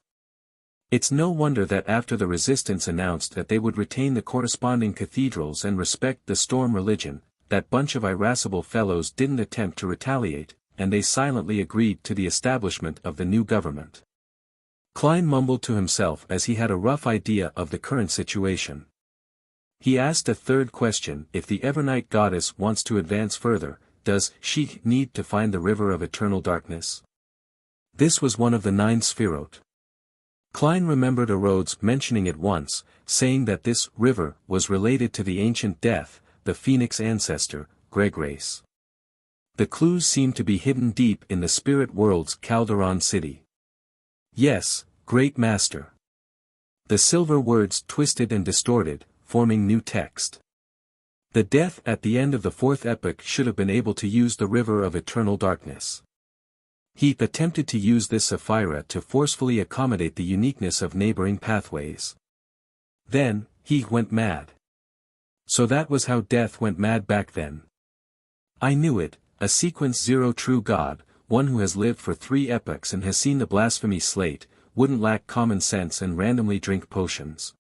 S1: It's no wonder that after the resistance announced that they would retain the corresponding cathedrals and respect the Storm religion, that bunch of irascible fellows didn't attempt to retaliate, and they silently agreed to the establishment of the new government. Klein mumbled to himself as he had a rough idea of the current situation. He asked a third question: if the Evernight Goddess wants to advance further, does she need to find the river of eternal darkness? This was one of the 9 Sphirot. Klein remembered Rhodes mentioning it once, saying that this river was related to the ancient death, the phoenix ancestor, Greggrace. The clues seemed to be hidden deep in the spirit world's Calderon city. Yes, Great Master. The silver words twisted and distorted, forming new text. The death at the end of the 4th epoch should have been able to use the river of eternal darkness. He attempted to use this Sapphira to forcefully accommodate the uniqueness of neighboring pathways. Then, he went mad. So that was how death went mad back then. I knew it, a sequence 0 true god, one who has lived for 3 epochs and has seen the blasphemy slate, wouldn't lack common sense and randomly drink potions.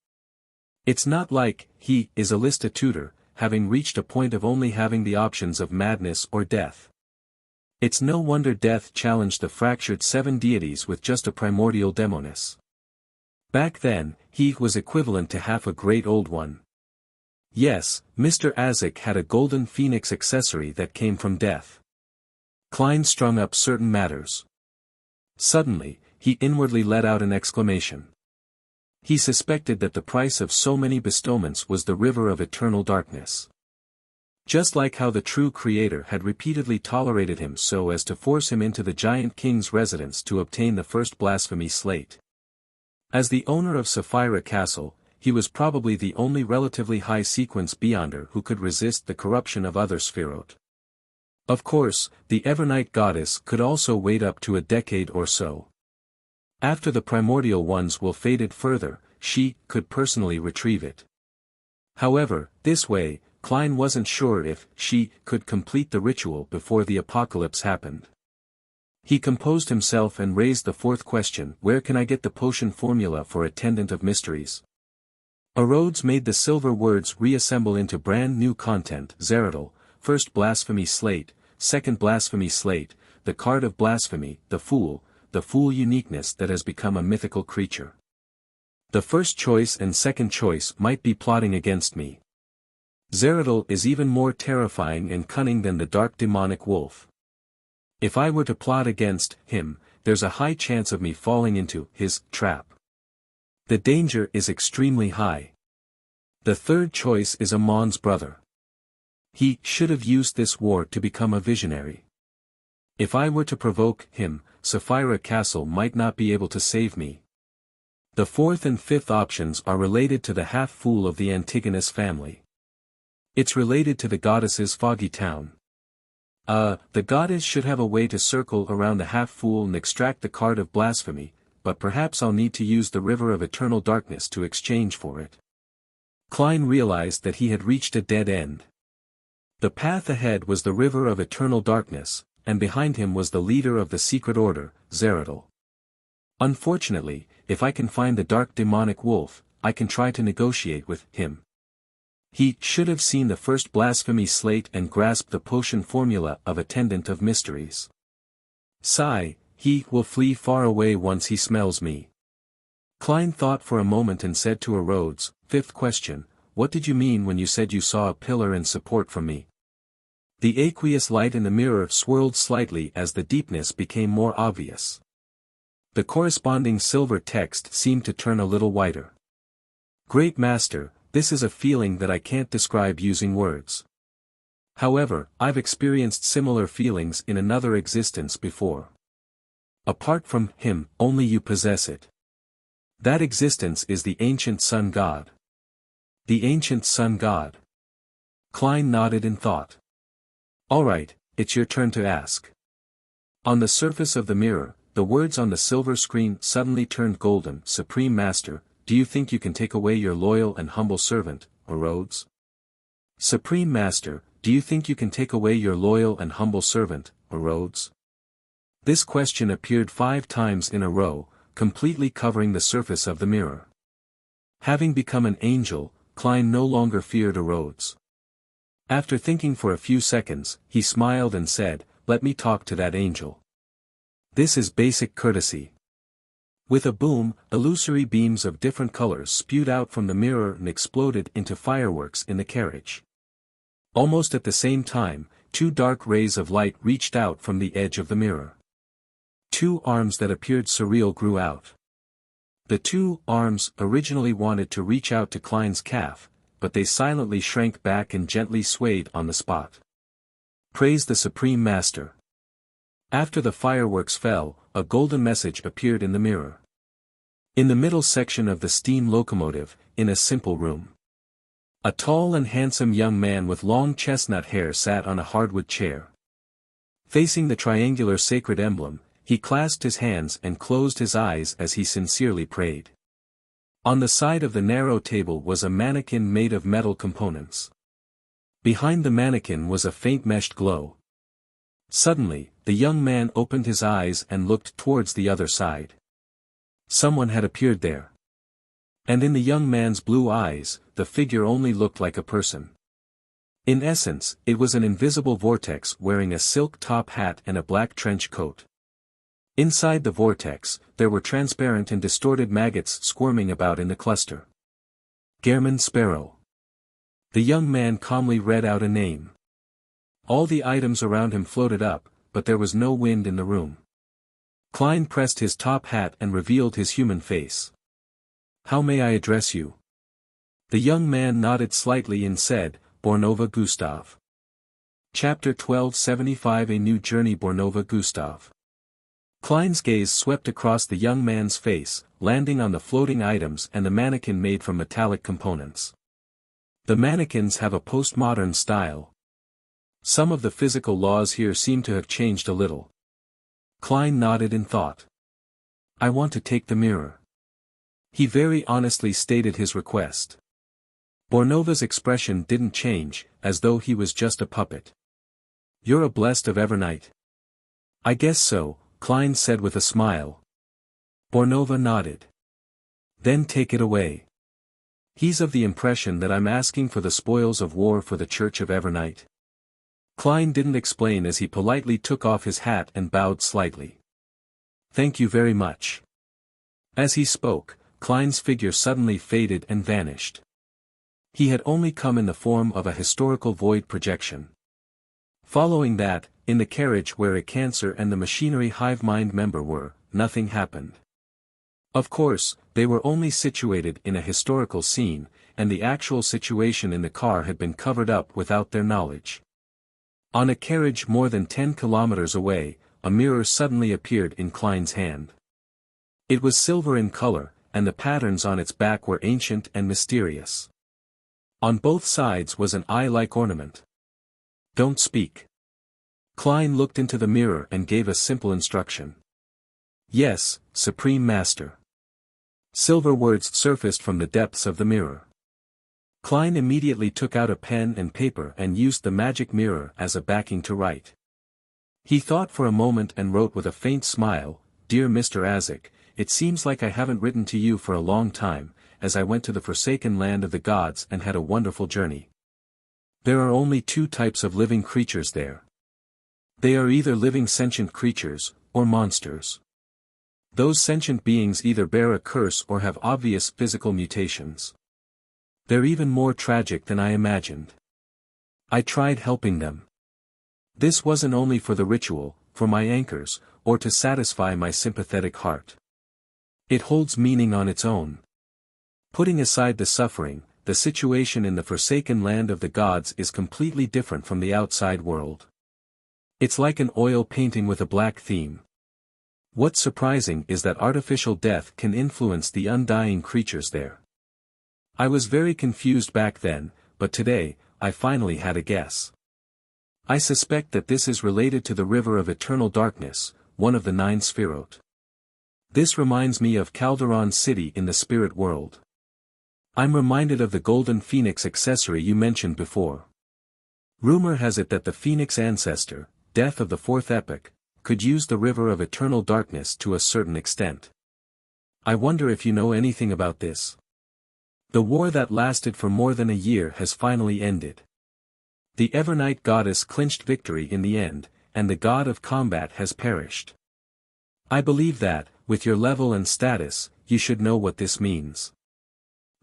S1: It's not like he is a Lista tutor, having reached a point of only having the options of madness or death. It's no wonder death challenged the fractured 7 deities with just a primordial demoness. Back then, he was equivalent to half a great old one. Yes, Mr. Azek had a golden phoenix accessory that came from death. Klein strung up certain matters. Suddenly, he inwardly let out an exclamation. He suspected that the price of so many bestowments was the river of eternal darkness. Just like how the true creator had repeatedly tolerated him so as to force him into the giant king's residence to obtain the first blasphemy slate. As the owner of Sapphira Castle, he was probably the only relatively high sequence beyonder who could resist the corruption of other Sphirot. Of course, the Evernight Goddess could also wait up to a decade or so. After the primordial ones will faded further, she could personally retrieve it. However, this way, Klein wasn't sure if she could complete the ritual before the apocalypse happened. He composed himself and raised the 4th question: where can I get the potion formula for Attendant of Mysteries? Rhodes made the silver words reassemble into brand new content: Zeradal, first blasphemy slate, second blasphemy slate, the card of blasphemy, the fool uniqueness that has become a mythical creature. The first choice and second choice might be plotting against me. Zeradal is even more terrifying and cunning than the dark demonic wolf. If I were to plot against him, there's a high chance of me falling into his trap. The danger is extremely high. The third choice is Amon's brother. He should have used this war to become a visionary. If I were to provoke him, Sapphira Castle might not be able to save me. The fourth and fifth options are related to the half-fool of the Antigonus family. It's related to the goddess's foggy town. The goddess should have a way to circle around the half-fool and extract the card of blasphemy, but perhaps I'll need to use the river of eternal darkness to exchange for it. Klein realized that he had reached a dead end. The path ahead was the river of eternal darkness, and behind him was the leader of the secret order, Zeradal. Unfortunately, if I can find the dark demonic wolf, I can try to negotiate with him. He should have seen the first blasphemy slate and grasped the potion formula of Attendant of Mysteries. Sigh, he will flee far away once he smells me. Klein thought for a moment and said to Rhodes, fifth question, what did you mean when you said you saw a pillar and support from me? The aqueous light in the mirror swirled slightly as the deepness became more obvious. The corresponding silver text seemed to turn a little whiter. Great Master, this is a feeling that I can't describe using words. However, I've experienced similar feelings in another existence before. Apart from him, only you possess it. That existence is the ancient sun god. The ancient sun god. Klein nodded in thought. Alright, it's your turn to ask. On the surface of the mirror, the words on the silver screen suddenly turned golden. Supreme Master, do you think you can take away your loyal and humble servant, Rhodes? Supreme Master, do you think you can take away your loyal and humble servant, Rhodes? This question appeared 5 times in a row, completely covering the surface of the mirror. Having become an angel, Klein no longer feared Rhodes. After thinking for a few seconds, he smiled and said, let me talk to that angel. This is basic courtesy. With a boom, illusory beams of different colors spewed out from the mirror and exploded into fireworks in the carriage. Almost at the same time, 2 dark rays of light reached out from the edge of the mirror. 2 arms that appeared surreal grew out. The 2 arms originally wanted to reach out to Klein's calf, but they silently shrank back and gently swayed on the spot. Praise the Supreme Master. After the fireworks fell, a golden message appeared in the mirror. In the middle section of the steam locomotive, in a simple room. A tall and handsome young man with long chestnut hair sat on a hardwood chair. Facing the triangular sacred emblem, he clasped his hands and closed his eyes as he sincerely prayed. On the side of the narrow table was a mannequin made of metal components. Behind the mannequin was a faint meshed glow. Suddenly, the young man opened his eyes and looked towards the other side. Someone had appeared there. And in the young man's blue eyes, the figure only looked like a person. In essence, it was an invisible vortex wearing a silk top hat and a black trench coat. Inside the vortex, there were transparent and distorted maggots squirming about in the cluster. Gehrman Sparrow. The young man calmly read out a name. All the items around him floated up, but there was no wind in the room. Klein pressed his top hat and revealed his human face. How may I address you? The young man nodded slightly and said, Bornova Gustav. Chapter 1275 A New Journey Bornova Gustav. Klein's gaze swept across the young man's face, landing on the floating items and the mannequin made from metallic components. The mannequins have a postmodern style. Some of the physical laws here seem to have changed a little. Klein nodded in thought. I want to take the mirror. He very honestly stated his request. Bornova's expression didn't change, as though he was just a puppet. You're a blessed of Evernight. I guess so, Klein said with a smile. Bornova nodded. Then take it away. He's of the impression that I'm asking for the spoils of war for the Church of Evernight. Klein didn't explain as he politely took off his hat and bowed slightly. Thank you very much. As he spoke, Klein's figure suddenly faded and vanished. He had only come in the form of a historical void projection. Following that, in the carriage where a Cancer and the Machinery Hive Mind member were, nothing happened. Of course, They were only situated in a historical scene, and the actual situation in the car had been covered up without their knowledge. On a carriage more than 10 kilometers away, a mirror suddenly appeared in Klein's hand. It was silver in color, and the patterns on its back were ancient and mysterious. On both sides was an eye-like ornament. "Don't speak." Klein looked into the mirror and gave a simple instruction. "Yes, Supreme Master." Silver words surfaced from the depths of the mirror. Klein immediately took out a pen and paper and used the magic mirror as a backing to write. He thought for a moment and wrote with a faint smile, "Dear Mr. Azek, it seems like I haven't written to you for a long time, as I went to the forsaken land of the gods and had a wonderful journey. There are only two types of living creatures there. They are either living sentient creatures, or monsters. Those sentient beings either bear a curse or have obvious physical mutations. They're even more tragic than I imagined. I tried helping them. This wasn't only for the ritual, for my anchors, or to satisfy my sympathetic heart. It holds meaning on its own. Putting aside the suffering, the situation in the forsaken land of the gods is completely different from the outside world. It's like an oil painting with a black theme. What's surprising is that artificial death can influence the undying creatures there. I was very confused back then, but today, I finally had a guess. I suspect that this is related to the river of eternal darkness, one of the 9 Sphirot. This reminds me of Calderon City in the spirit world. I'm reminded of the golden phoenix accessory you mentioned before. Rumor has it that the phoenix ancestor, Death of the 4th epoch, could use the river of eternal darkness to a certain extent. I wonder if you know anything about this. The war that lasted for more than a year has finally ended. The Evernight goddess clinched victory in the end, and the god of combat has perished. I believe that, with your level and status, you should know what this means.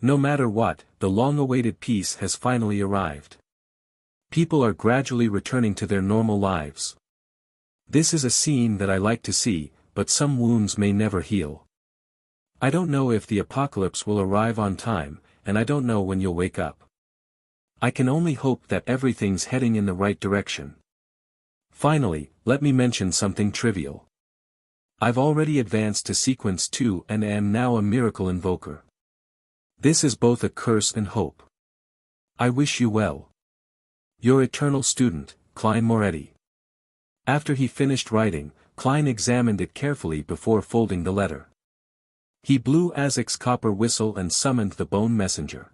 S1: No matter what, the long-awaited peace has finally arrived. People are gradually returning to their normal lives. This is a scene that I like to see, but some wounds may never heal. I don't know if the apocalypse will arrive on time, and I don't know when you'll wake up. I can only hope that everything's heading in the right direction. Finally, let me mention something trivial. I've already advanced to sequence 2 and am now a miracle invoker. This is both a curse and hope. I wish you well. Your eternal student, Klein Moretti. After he finished writing, Klein examined it carefully before folding the letter. He blew Azek's copper whistle and summoned the bone messenger.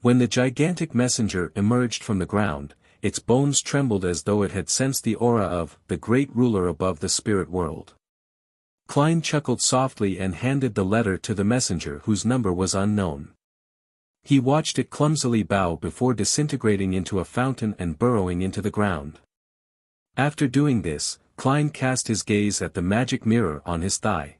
S1: When the gigantic messenger emerged from the ground, its bones trembled as though it had sensed the aura of the great ruler above the spirit world. Klein chuckled softly and handed the letter to the messenger whose number was unknown. He watched it clumsily bow before disintegrating into a fountain and burrowing into the ground. After doing this, Klein cast his gaze at the magic mirror on his thigh.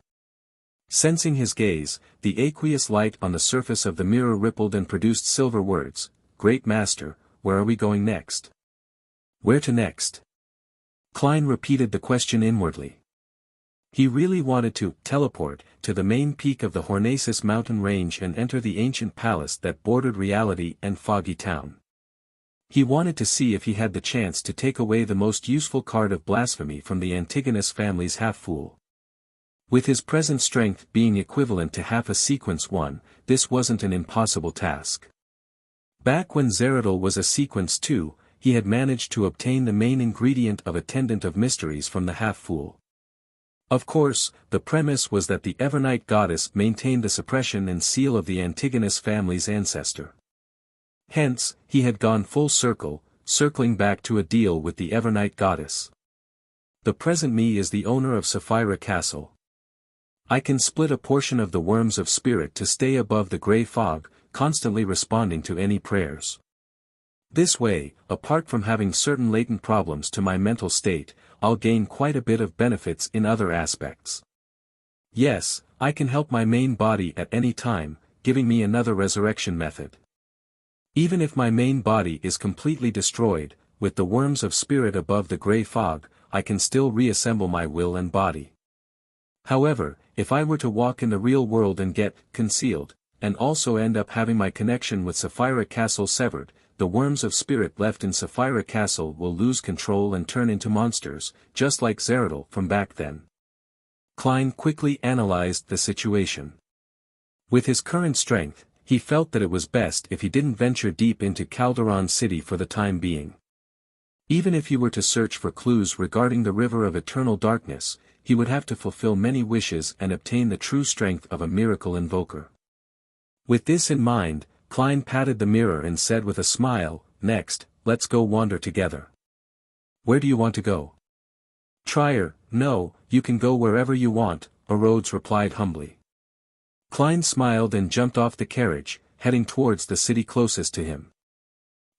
S1: Sensing his gaze, the aqueous light on the surface of the mirror rippled and produced silver words, "Great Master, where are we going next?" "Where to next?" Klein repeated the question inwardly. He really wanted to teleport to the main peak of the Hornacis mountain range and enter the ancient palace that bordered reality and Foggy Town. He wanted to see if he had the chance to take away the most useful card of blasphemy from the Antigonus family's half-fool. With his present strength being equivalent to half a sequence 1, this wasn't an impossible task. Back when Zeradol was a sequence 2, he had managed to obtain the main ingredient of Attendant of Mysteries from the half-fool. Of course, the premise was that the Evernight goddess maintained the suppression and seal of the Antigonus family's ancestor. Hence, he had gone full circle, circling back to a deal with the Evernight goddess. The present me is the owner of Sapphira Castle. I can split a portion of the worms of spirit to stay above the grey fog, constantly responding to any prayers. This way, apart from having certain latent problems to my mental state, I'll gain quite a bit of benefits in other aspects. Yes, I can help my main body at any time, giving me another resurrection method. Even if my main body is completely destroyed, with the worms of spirit above the grey fog, I can still reassemble my will and body. However, if I were to walk in the real world and get concealed, and also end up having my connection with Sapphira Castle severed, the worms of spirit left in Sapphira Castle will lose control and turn into monsters, just like Zeradal from back then. Klein quickly analyzed the situation. With his current strength, he felt that it was best if he didn't venture deep into Calderon City for the time being. Even if he were to search for clues regarding the River of Eternal Darkness, he would have to fulfill many wishes and obtain the true strength of a miracle invoker. With this in mind, Klein patted the mirror and said with a smile, "Next, let's go wander together." "Where do you want to go?" "Trier, no, you can go wherever you want," Orodes replied humbly. Klein smiled and jumped off the carriage, heading towards the city closest to him.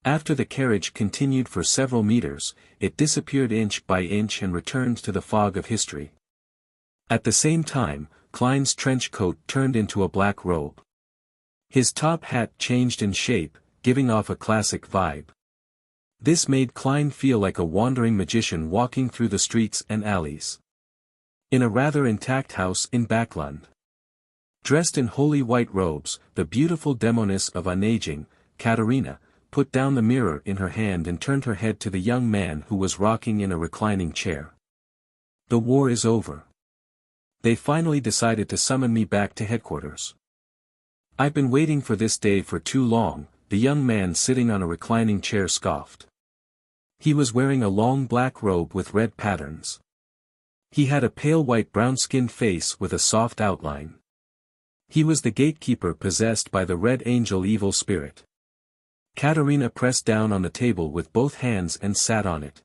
S1: After the carriage continued for several meters, it disappeared inch by inch and returned to the fog of history. At the same time, Klein's trench coat turned into a black robe. His top hat changed in shape, giving off a classic vibe. This made Klein feel like a wandering magician walking through the streets and alleys. In a rather intact house in Backland. Dressed in holy white robes, the beautiful demoness of unaging, Katerina, put down the mirror in her hand and turned her head to the young man who was rocking in a reclining chair. "The war is over. They finally decided to summon me back to headquarters. I've been waiting for this day for too long," the young man sitting on a reclining chair scoffed. He was wearing a long black robe with red patterns. He had a pale white brown-skinned face with a soft outline. He was the gatekeeper possessed by the Red Angel evil spirit. Katerina pressed down on the table with both hands and sat on it.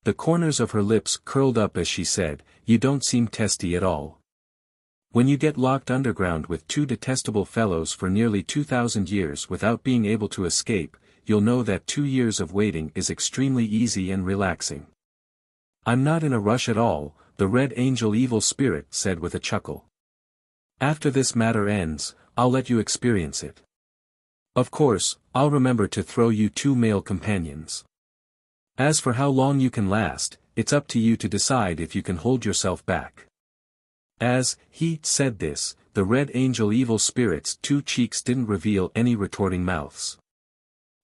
S1: The corners of her lips curled up as she said, "You don't seem testy at all. When you get locked underground with two detestable fellows for nearly 2,000 years without being able to escape, you'll know that 2 years of waiting is extremely easy and relaxing." "I'm not in a rush at all," the Red Angel evil spirit said with a chuckle. "After this matter ends, I'll let you experience it. Of course, I'll remember to throw you 2 male companions. As for how long you can last, it's up to you to decide if you can hold yourself back." As he said this, the Red Angel evil spirit's 2 cheeks didn't reveal any retorting mouths.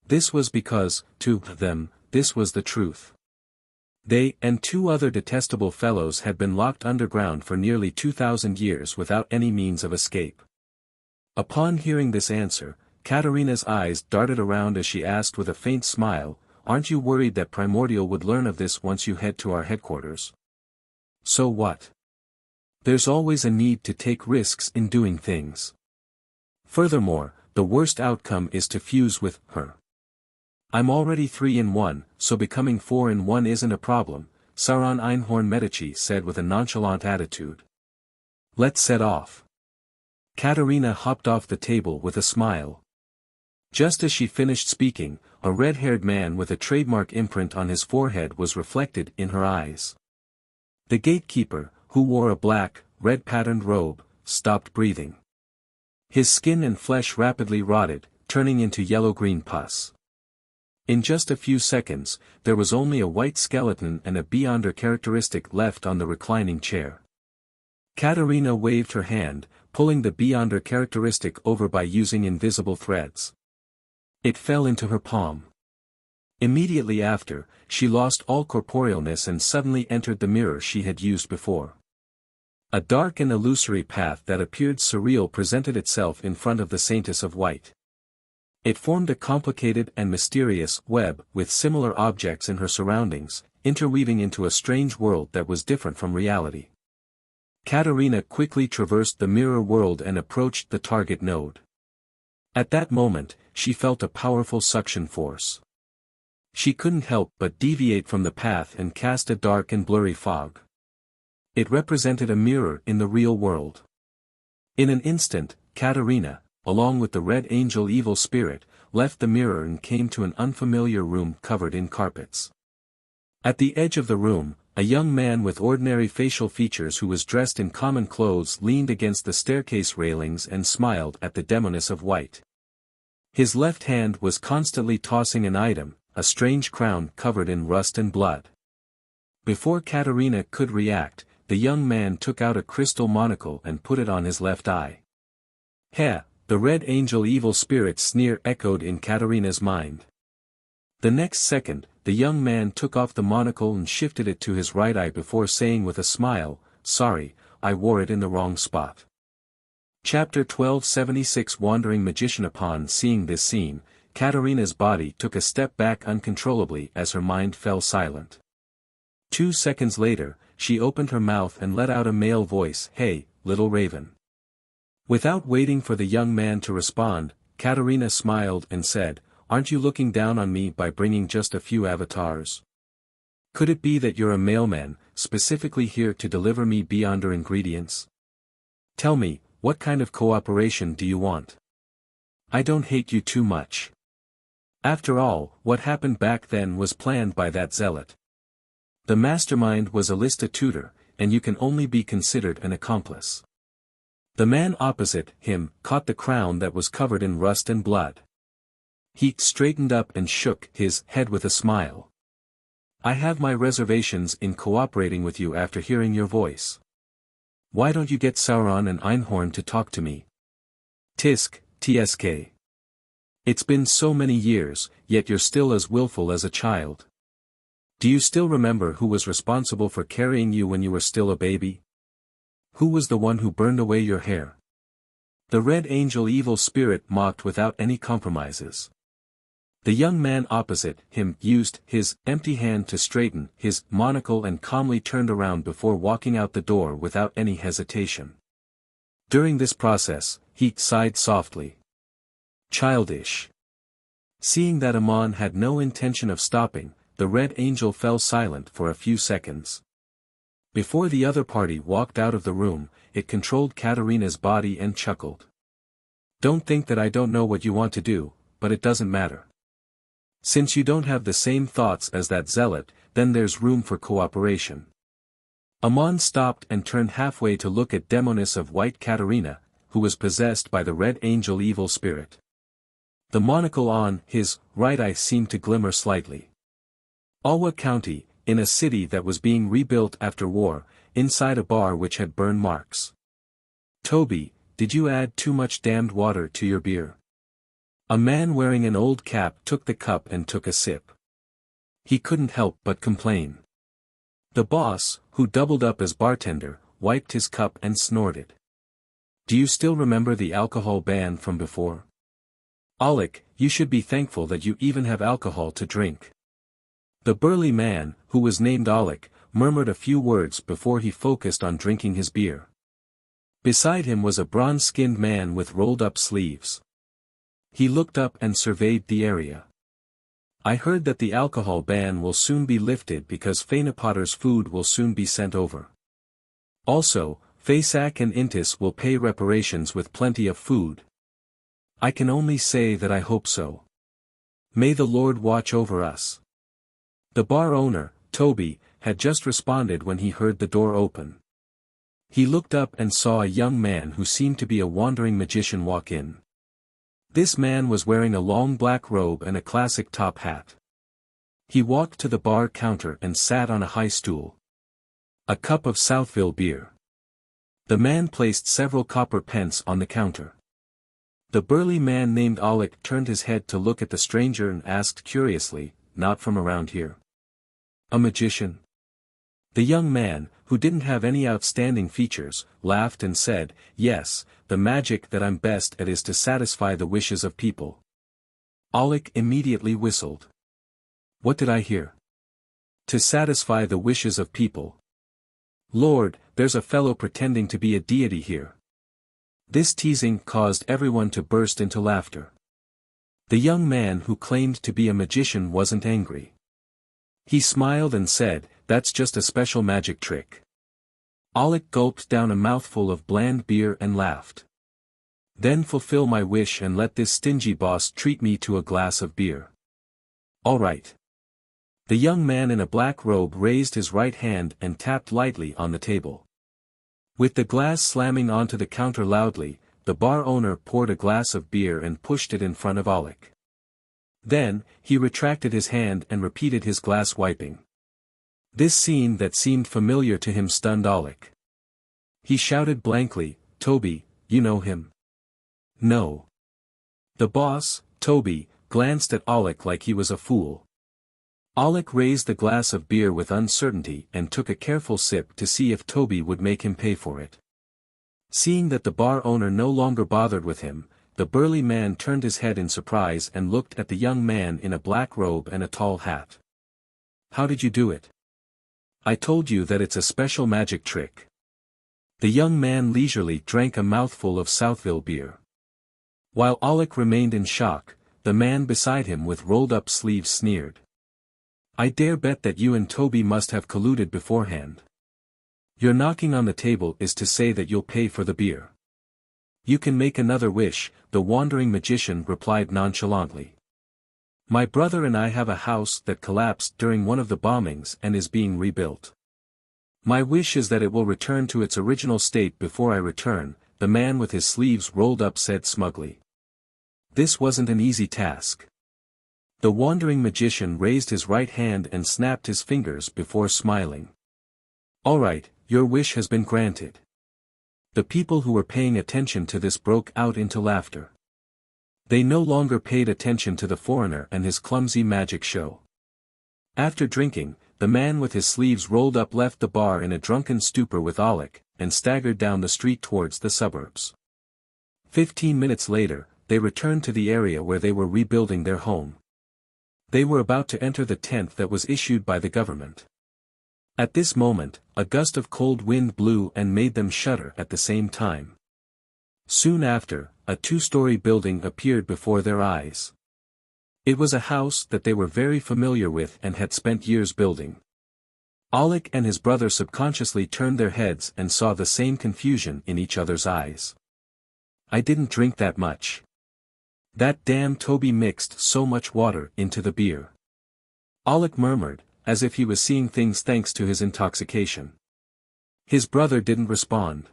S1: This was because, to them, this was the truth. They and 2 other detestable fellows had been locked underground for nearly 2,000 years without any means of escape. Upon hearing this answer, Katerina's eyes darted around as she asked with a faint smile, "Aren't you worried that Primordial would learn of this once you head to our headquarters?" "So what? There's always a need to take risks in doing things. Furthermore, the worst outcome is to fuse with her. I'm already 3 in 1, so becoming 4 in 1 isn't a problem," Sauron Einhorn Medici said with a nonchalant attitude. "Let's set off." Katerina hopped off the table with a smile. Just as she finished speaking, a red-haired man with a trademark imprint on his forehead was reflected in her eyes. The gatekeeper, who wore a black, red-patterned robe, stopped breathing. His skin and flesh rapidly rotted, turning into yellow-green pus. In just a few seconds, there was only a white skeleton and a Beyonder characteristic left on the reclining chair. Katerina waved her hand, pulling the Beyonder characteristic over by using invisible threads. It fell into her palm. Immediately after, she lost all corporealness and suddenly entered the mirror she had used before. A dark and illusory path that appeared surreal presented itself in front of the Saintess of White. It formed a complicated and mysterious web with similar objects in her surroundings, interweaving into a strange world that was different from reality. Katerina quickly traversed the mirror world and approached the target node. At that moment, she felt a powerful suction force. She couldn't help but deviate from the path and cast a dark and blurry fog. It represented a mirror in the real world. In an instant, Katerina, along with the Red Angel evil spirit, left the mirror and came to an unfamiliar room covered in carpets. At the edge of the room, a young man with ordinary facial features who was dressed in common clothes leaned against the staircase railings and smiled at the Demoness of White. His left hand was constantly tossing an item, a strange crown covered in rust and blood. Before Katerina could react, the young man took out a crystal monocle and put it on his left eye. "Heh," the red angel evil spirit sneer echoed in Katerina's mind. The next second, the young man took off the monocle and shifted it to his right eye before saying with a smile, "Sorry, I wore it in the wrong spot." Chapter 1276 Wandering Magician. Upon seeing this scene, Katerina's body took a step back uncontrollably as her mind fell silent. 2 seconds later, she opened her mouth and let out a male voice, "Hey, little raven." Without waiting for the young man to respond, Katerina smiled and said, "Aren't you looking down on me by bringing just a few avatars? Could it be that you're a mailman, specifically here to deliver me beyonder ingredients? Tell me, what kind of cooperation do you want? I don't hate you too much. After all, what happened back then was planned by that zealot. The mastermind was Alista Tudor, and you can only be considered an accomplice." The man opposite him caught the crown that was covered in rust and blood. He straightened up and shook his head with a smile. "I have my reservations in cooperating with you after hearing your voice. Why don't you get Sauron and Einhorn to talk to me? Tisk, tsk. It's been so many years, yet you're still as willful as a child. Do you still remember who was responsible for carrying you when you were still a baby? Who was the one who burned away your hair?" The red angel evil spirit mocked without any compromises. The young man opposite him used his empty hand to straighten his monocle and calmly turned around before walking out the door without any hesitation. During this process, he sighed softly. Childish. Seeing that Amon had no intention of stopping, the red angel fell silent for a few seconds. Before the other party walked out of the room, it controlled Katerina's body and chuckled. "Don't think that I don't know what you want to do, but it doesn't matter. Since you don't have the same thoughts as that zealot, then there's room for cooperation." Amon stopped and turned halfway to look at Demonis of White Katerina, who was possessed by the red angel evil spirit. The monocle on his right eye seemed to glimmer slightly. Alwa County, in a city that was being rebuilt after war, inside a bar which had burn marks. "Toby, did you add too much damned water to your beer?" A man wearing an old cap took the cup and took a sip. He couldn't help but complain. The boss, who doubled up as bartender, wiped his cup and snorted. "Do you still remember the alcohol ban from before? Alec, you should be thankful that you even have alcohol to drink." The burly man, who was named Alec, murmured a few words before he focused on drinking his beer. Beside him was a bronze-skinned man with rolled-up sleeves. He looked up and surveyed the area. "I heard that the alcohol ban will soon be lifted because Fainapotter's food will soon be sent over. Also, Faisak and Intis will pay reparations with plenty of food. I can only say that I hope so. May the Lord watch over us." The bar owner, Toby, had just responded when he heard the door open. He looked up and saw a young man who seemed to be a wandering magician walk in. This man was wearing a long black robe and a classic top hat. He walked to the bar counter and sat on a high stool. "A cup of Southville beer." The man placed several copper pence on the counter. The burly man named Alec turned his head to look at the stranger and asked curiously, "Not from around here? A magician?" The young man, who didn't have any outstanding features, laughed and said, "Yes, the magic that I'm best at is to satisfy the wishes of people." Alec immediately whistled. "What did I hear? To satisfy the wishes of people? Lord, there's a fellow pretending to be a deity here." This teasing caused everyone to burst into laughter. The young man who claimed to be a magician wasn't angry. He smiled and said, "That's just a special magic trick." Alec gulped down a mouthful of bland beer and laughed. "Then fulfill my wish and let this stingy boss treat me to a glass of beer." "All right." The young man in a black robe raised his right hand and tapped lightly on the table. With the glass slamming onto the counter loudly, the bar owner poured a glass of beer and pushed it in front of Alec. Then, he retracted his hand and repeated his glass wiping. This scene that seemed familiar to him stunned Alec. He shouted blankly, "Toby, you know him?" "No." The boss, Toby, glanced at Alec like he was a fool. Alec raised the glass of beer with uncertainty and took a careful sip to see if Toby would make him pay for it. Seeing that the bar owner no longer bothered with him, the burly man turned his head in surprise and looked at the young man in a black robe and a tall hat. "How did you do it?" "I told you that it's a special magic trick." The young man leisurely drank a mouthful of Southville beer. While Alec remained in shock, the man beside him with rolled-up sleeves sneered. "I dare bet that you and Toby must have colluded beforehand. Your knocking on the table is to say that you'll pay for the beer." "You can make another wish," the wandering magician replied nonchalantly. "My brother and I have a house that collapsed during one of the bombings and is being rebuilt. My wish is that it will return to its original state before I return," the man with his sleeves rolled up said smugly. This wasn't an easy task. The wandering magician raised his right hand and snapped his fingers before smiling. "All right, your wish has been granted." The people who were paying attention to this broke out into laughter. They no longer paid attention to the foreigner and his clumsy magic show. After drinking, the man with his sleeves rolled up left the bar in a drunken stupor with Alec, and staggered down the street towards the suburbs. 15 minutes later, they returned to the area where they were rebuilding their home. They were about to enter the tent that was issued by the government. At this moment, a gust of cold wind blew and made them shudder at the same time. Soon after, a two-story building appeared before their eyes. It was a house that they were very familiar with and had spent years building. Alec and his brother subconsciously turned their heads and saw the same confusion in each other's eyes. "I didn't drink that much. That damn Toby mixed so much water into the beer," Alec murmured, as if he was seeing things thanks to his intoxication. His brother didn't respond.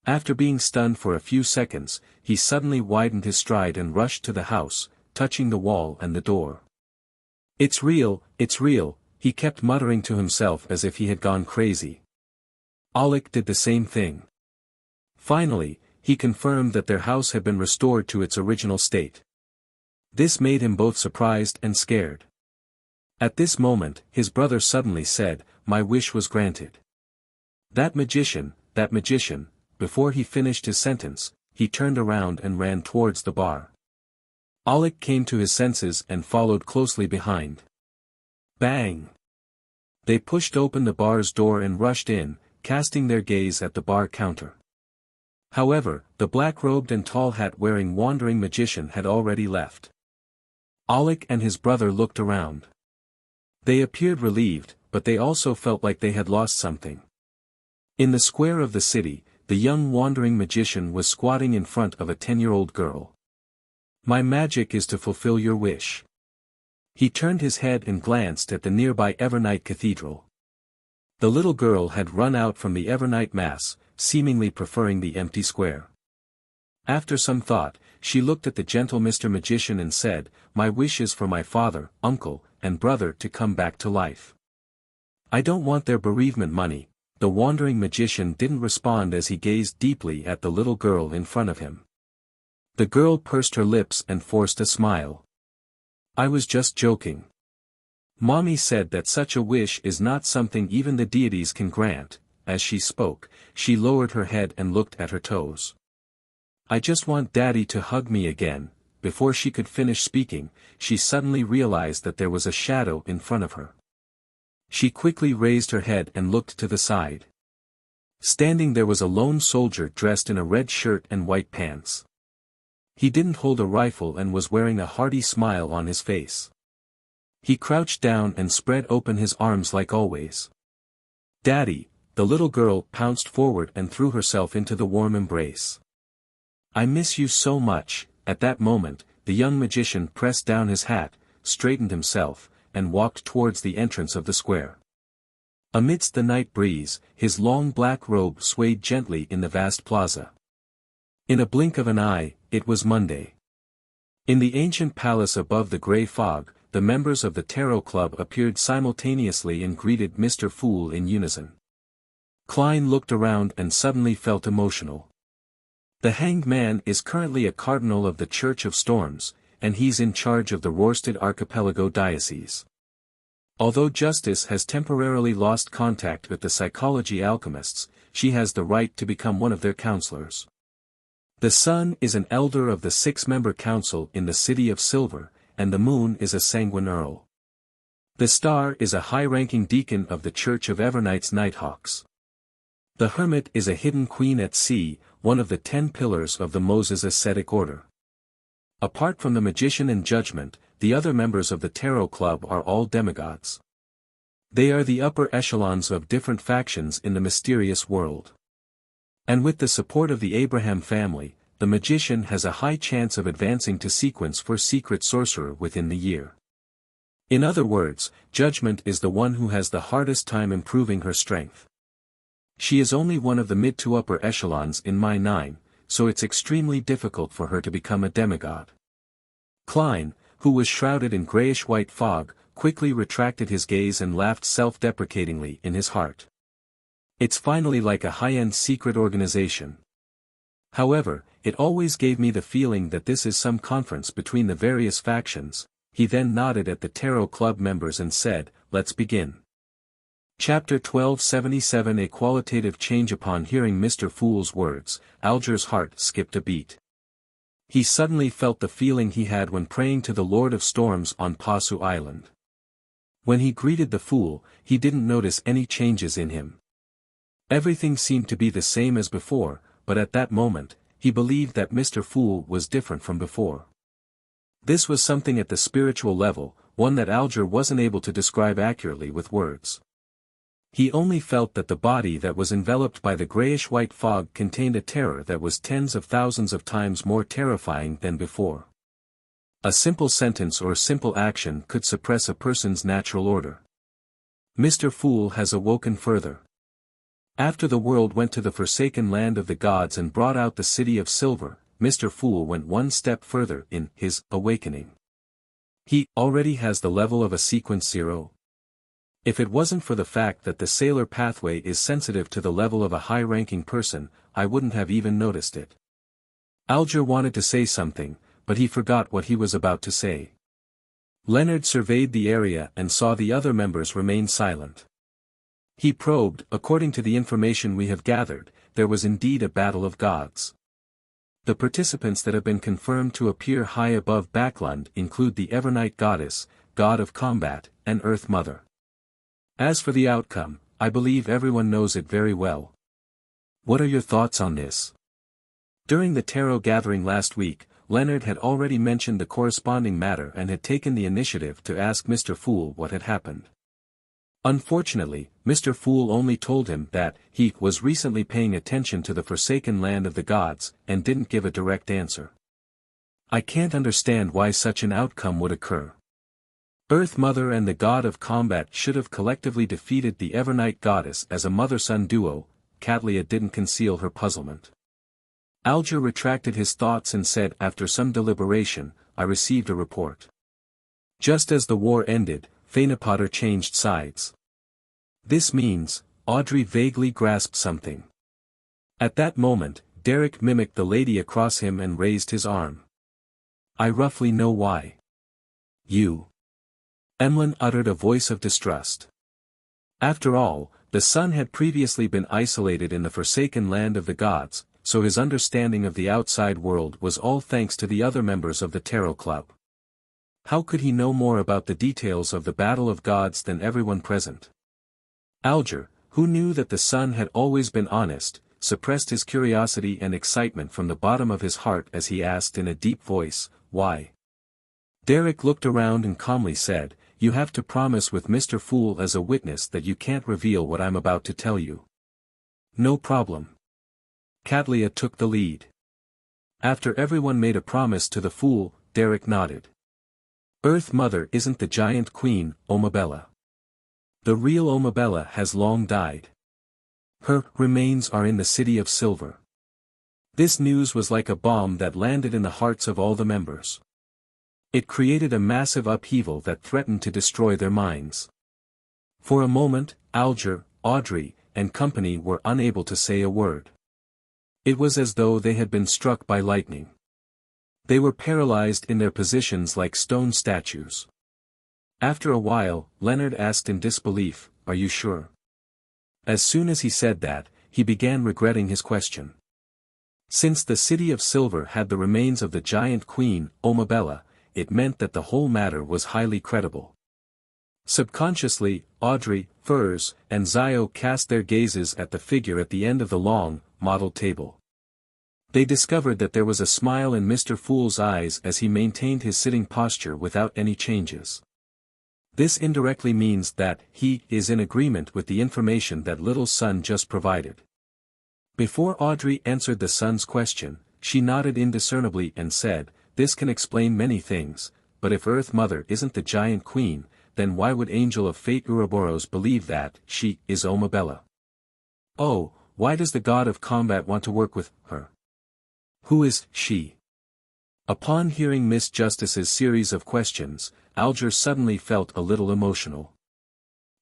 S1: After being stunned for a few seconds, he suddenly widened his stride and rushed to the house, touching the wall and the door. It's real," he kept muttering to himself as if he had gone crazy. Alec did the same thing. Finally, he confirmed that their house had been restored to its original state. This made him both surprised and scared. At this moment, his brother suddenly said, "My wish was granted." That magician," before he finished his sentence, he turned around and ran towards the bar. Alec came to his senses and followed closely behind. Bang! They pushed open the bar's door and rushed in, casting their gaze at the bar counter. However, the black-robed and tall hat-wearing wandering magician had already left. Alec and his brother looked around. They appeared relieved, but they also felt like they had lost something. In the square of the city, the young wandering magician was squatting in front of a 10-year-old girl. "My magic is to fulfill your wish." He turned his head and glanced at the nearby Evernight Cathedral. The little girl had run out from the Evernight Mass, seemingly preferring the empty square. After some thought, she looked at the gentle Mr. Magician and said, "My wish is for my father, uncle, and brother to come back to life. I don't want their bereavement money." The wandering magician didn't respond as he gazed deeply at the little girl in front of him. The girl pursed her lips and forced a smile. "I was just joking. Mommy said that such a wish is not something even the deities can grant." As she spoke, she lowered her head and looked at her toes. "I just want Daddy to hug me again." Before she could finish speaking, she suddenly realized that there was a shadow in front of her. She quickly raised her head and looked to the side. Standing there was a lone soldier dressed in a red shirt and white pants. He didn't hold a rifle and was wearing a hearty smile on his face. He crouched down and spread open his arms like always. "Daddy!" The little girl pounced forward and threw herself into the warm embrace. "I miss you so much." At that moment, the young magician pressed down his hat, straightened himself, and walked towards the entrance of the square. Amidst the night breeze, his long black robe swayed gently in the vast plaza. In a blink of an eye, it was Monday. In the ancient palace above the grey fog, the members of the Tarot Club appeared simultaneously and greeted Mr. Fool in unison. Klein looked around and suddenly felt emotional. The Hanged Man is currently a cardinal of the Church of Storms, and he's in charge of the Rorstad Archipelago Diocese. Although Justice has temporarily lost contact with the psychology alchemists, she has the right to become one of their counselors. The Sun is an elder of the 6-member council in the City of Silver, and the Moon is a Sanguine Earl. The Star is a high-ranking deacon of the Church of Evernight's Nighthawks. The Hermit is a hidden queen at sea, one of the 10 pillars of the Moses ascetic order. Apart from the Magician and Judgment, the other members of the Tarot Club are all demigods. They are the upper echelons of different factions in the mysterious world. And with the support of the Abraham family, the Magician has a high chance of advancing to sequence for Secret Sorcerer within the year. In other words, Judgment is the one who has the hardest time improving her strength. She is only one of the mid to upper echelons in my 9, so it's extremely difficult for her to become a demigod. Klein, who was shrouded in grayish-white fog, quickly retracted his gaze and laughed self-deprecatingly in his heart. It's finally like a high-end secret organization. However, it always gave me the feeling that this is some conference between the various factions. He then nodded at the Tarot Club members and said, "Let's begin." Chapter 1277. A qualitative change. Upon hearing Mr. Fool's words, Alger's heart skipped a beat. He suddenly felt the feeling he had when praying to the Lord of Storms on Pasu Island. When he greeted the Fool, he didn't notice any changes in him. Everything seemed to be the same as before, but at that moment, he believed that Mr. Fool was different from before. This was something at the spiritual level, one that Alger wasn't able to describe accurately with words. He only felt that the body that was enveloped by the grayish-white fog contained a terror that was tens of thousands of times more terrifying than before. A simple sentence or simple action could suppress a person's natural order. Mr. Fool has awoken further. After the world went to the forsaken land of the gods and brought out the City of Silver, Mr. Fool went one step further in his awakening. He already has the level of a sequence 0. If it wasn't for the fact that the Sailor pathway is sensitive to the level of a high-ranking person, I wouldn't have even noticed it. Alger wanted to say something, but he forgot what he was about to say. Leonard surveyed the area and saw the other members remain silent. He probed. According to the information we have gathered, there was indeed a battle of gods. The participants that have been confirmed to appear high above Backlund include the Evernight Goddess, God of Combat, and Earth Mother. As for the outcome, I believe everyone knows it very well. What are your thoughts on this? During the tarot gathering last week, Leonard had already mentioned the corresponding matter and had taken the initiative to ask Mr. Fool what had happened. Unfortunately, Mr. Fool only told him that he was recently paying attention to the forsaken land of the gods, and didn't give a direct answer. I can't understand why such an outcome would occur. Earth Mother and the God of Combat should have collectively defeated the Evernight Goddess as a mother-son duo. Catlia didn't conceal her puzzlement. Alger retracted his thoughts and said, after some deliberation, I received a report. Just as the war ended, Fainapotter changed sides. This means, Audrey vaguely grasped something. At that moment, Derek mimicked the lady across him and raised his arm. I roughly know why. You. Emlyn uttered a voice of distrust. After all, the Sun had previously been isolated in the forsaken land of the gods, so his understanding of the outside world was all thanks to the other members of the Tarot Club. How could he know more about the details of the Battle of Gods than everyone present? Alger, who knew that the Sun had always been honest, suppressed his curiosity and excitement from the bottom of his heart as he asked in a deep voice, why? Derek looked around and calmly said, you have to promise with Mr. Fool as a witness that you can't reveal what I'm about to tell you. No problem. Catlia took the lead. After everyone made a promise to the Fool, Derek nodded. Earth Mother isn't the giant queen, Omabella. The real Omabella has long died. Her remains are in the City of Silver. This news was like a bomb that landed in the hearts of all the members. It created a massive upheaval that threatened to destroy their minds. For a moment, Alger, Audrey, and company were unable to say a word. It was as though they had been struck by lightning. They were paralyzed in their positions like stone statues. After a while, Leonard asked in disbelief, "Are you sure?" As soon as he said that, he began regretting his question. Since the City of Silver had the remains of the giant queen, Omabella, it meant that the whole matter was highly credible. Subconsciously, Audrey, Furs, and Zio cast their gazes at the figure at the end of the long, model table. They discovered that there was a smile in Mr. Fool's eyes as he maintained his sitting posture without any changes. This indirectly means that he is in agreement with the information that little son just provided. Before Audrey answered the son's question, she nodded indiscernibly and said, "This can explain many things, but if Earth Mother isn't the giant queen, then why would Angel of Fate Ouroboros believe that she is Omabella? Oh, why does the god of combat want to work with her? Who is she?" Upon hearing Miss Justice's series of questions, Alger suddenly felt a little emotional.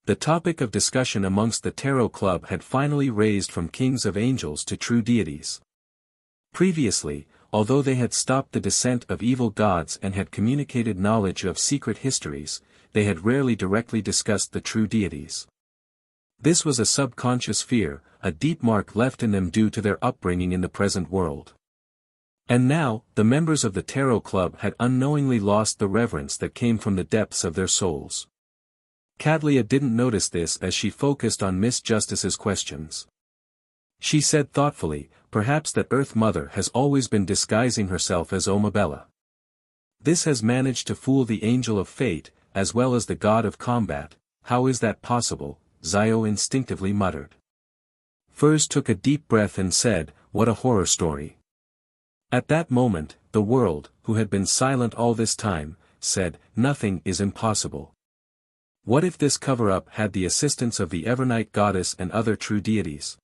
S1: The topic of discussion amongst the Tarot Club had finally raised from kings of angels to true deities. Previously, although they had stopped the descent of evil gods and had communicated knowledge of secret histories, they had rarely directly discussed the true deities. This was a subconscious fear, a deep mark left in them due to their upbringing in the present world. And now, the members of the Tarot Club had unknowingly lost the reverence that came from the depths of their souls. Cadlia didn't notice this as she focused on Miss Justice's questions. She said thoughtfully, "Perhaps that Earth Mother has always been disguising herself as Omabella. This has managed to fool the Angel of Fate, as well as the god of combat." "How is that possible?" Zio instinctively muttered. Furs took a deep breath and said, "What a horror story." At that moment, the world, who had been silent all this time, said, "Nothing is impossible." What if this cover-up had the assistance of the Evernight goddess and other true deities?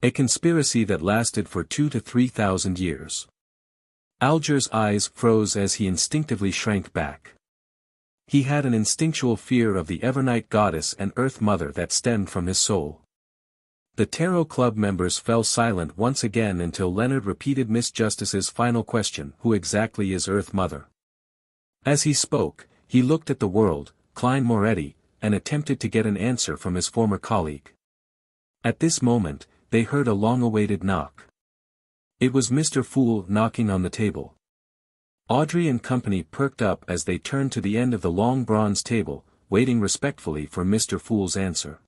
S1: A conspiracy that lasted for 2,000 to 3,000 years. Alger's eyes froze as he instinctively shrank back. He had an instinctual fear of the Evernight goddess and Earth Mother that stemmed from his soul. The Tarot Club members fell silent once again until Leonard repeated Miss Justice's final question, "Who exactly is Earth Mother?" As he spoke, he looked at the world, Klein Moretti, and attempted to get an answer from his former colleague. At this moment, they heard a long-awaited knock. It was Mr. Fool knocking on the table. Audrey and company perked up as they turned to the end of the long bronze table, waiting respectfully for Mr. Fool's answer.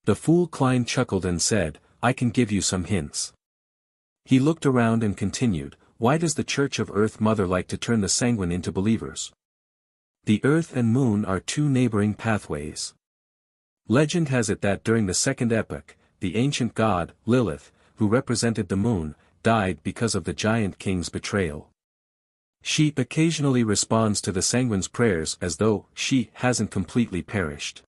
S1: The Fool Klein chuckled and said, "I can give you some hints." He looked around and continued, "Why does the Church of Earth Mother like to turn the sanguine into believers? The Earth and Moon are two neighboring pathways. Legend has it that during the Second Epoch, the ancient god, Lilith, who represented the Moon, died because of the giant king's betrayal. She occasionally responds to the sanguine's prayers as though she hasn't completely perished."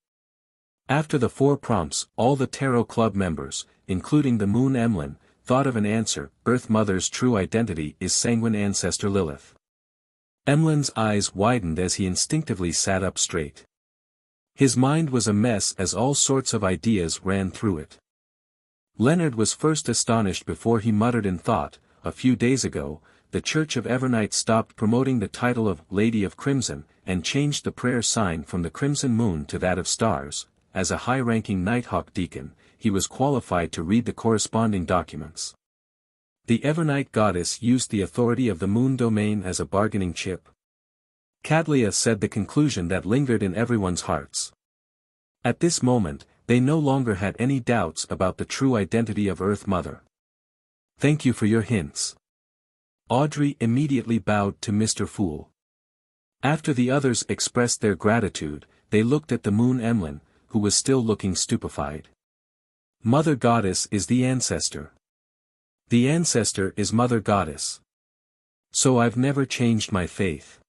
S1: After the 4 prompts, all the Tarot Club members, including the Moon Emlyn, thought of an answer. Earth Mother's true identity is sanguine ancestor Lilith. Emlyn's eyes widened as he instinctively sat up straight. His mind was a mess as all sorts of ideas ran through it. Leonard was first astonished before he muttered in thought, "A few days ago, the Church of Evernight stopped promoting the title of Lady of Crimson, and changed the prayer sign from the Crimson Moon to that of Stars. As a high-ranking Nighthawk deacon, he was qualified to read the corresponding documents. The Evernight goddess used the authority of the Moon domain as a bargaining chip." Cadlia said the conclusion that lingered in everyone's hearts. At this moment, they no longer had any doubts about the true identity of Earth Mother. "Thank you for your hints." Audrey immediately bowed to Mr. Fool. After the others expressed their gratitude, they looked at the Moon Emlyn, who was still looking stupefied. "Mother Goddess is the ancestor. The ancestor is Mother Goddess. So I've never changed my faith.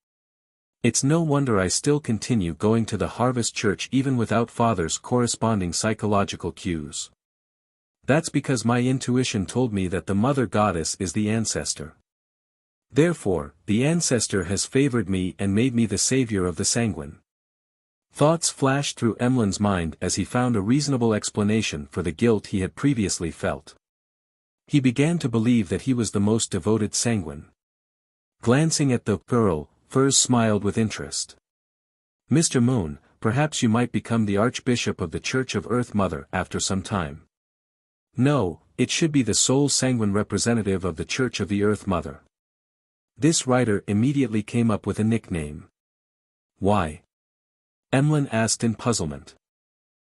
S1: It's no wonder I still continue going to the Harvest Church even without Father's corresponding psychological cues. That's because my intuition told me that the Mother Goddess is the ancestor. Therefore, the ancestor has favored me and made me the savior of the sanguine. Thoughts flashed through Emlyn's mind as he found a reasonable explanation for the guilt he had previously felt. He began to believe that he was the most devoted sanguine. Glancing at the pearl, Furs smiled with interest. Mr. Moon, perhaps you might become the Archbishop of the Church of Earth Mother after some time. No, it should be the sole sanguine representative of the Church of the Earth Mother. This writer immediately came up with a nickname. Why? Emlyn asked in puzzlement.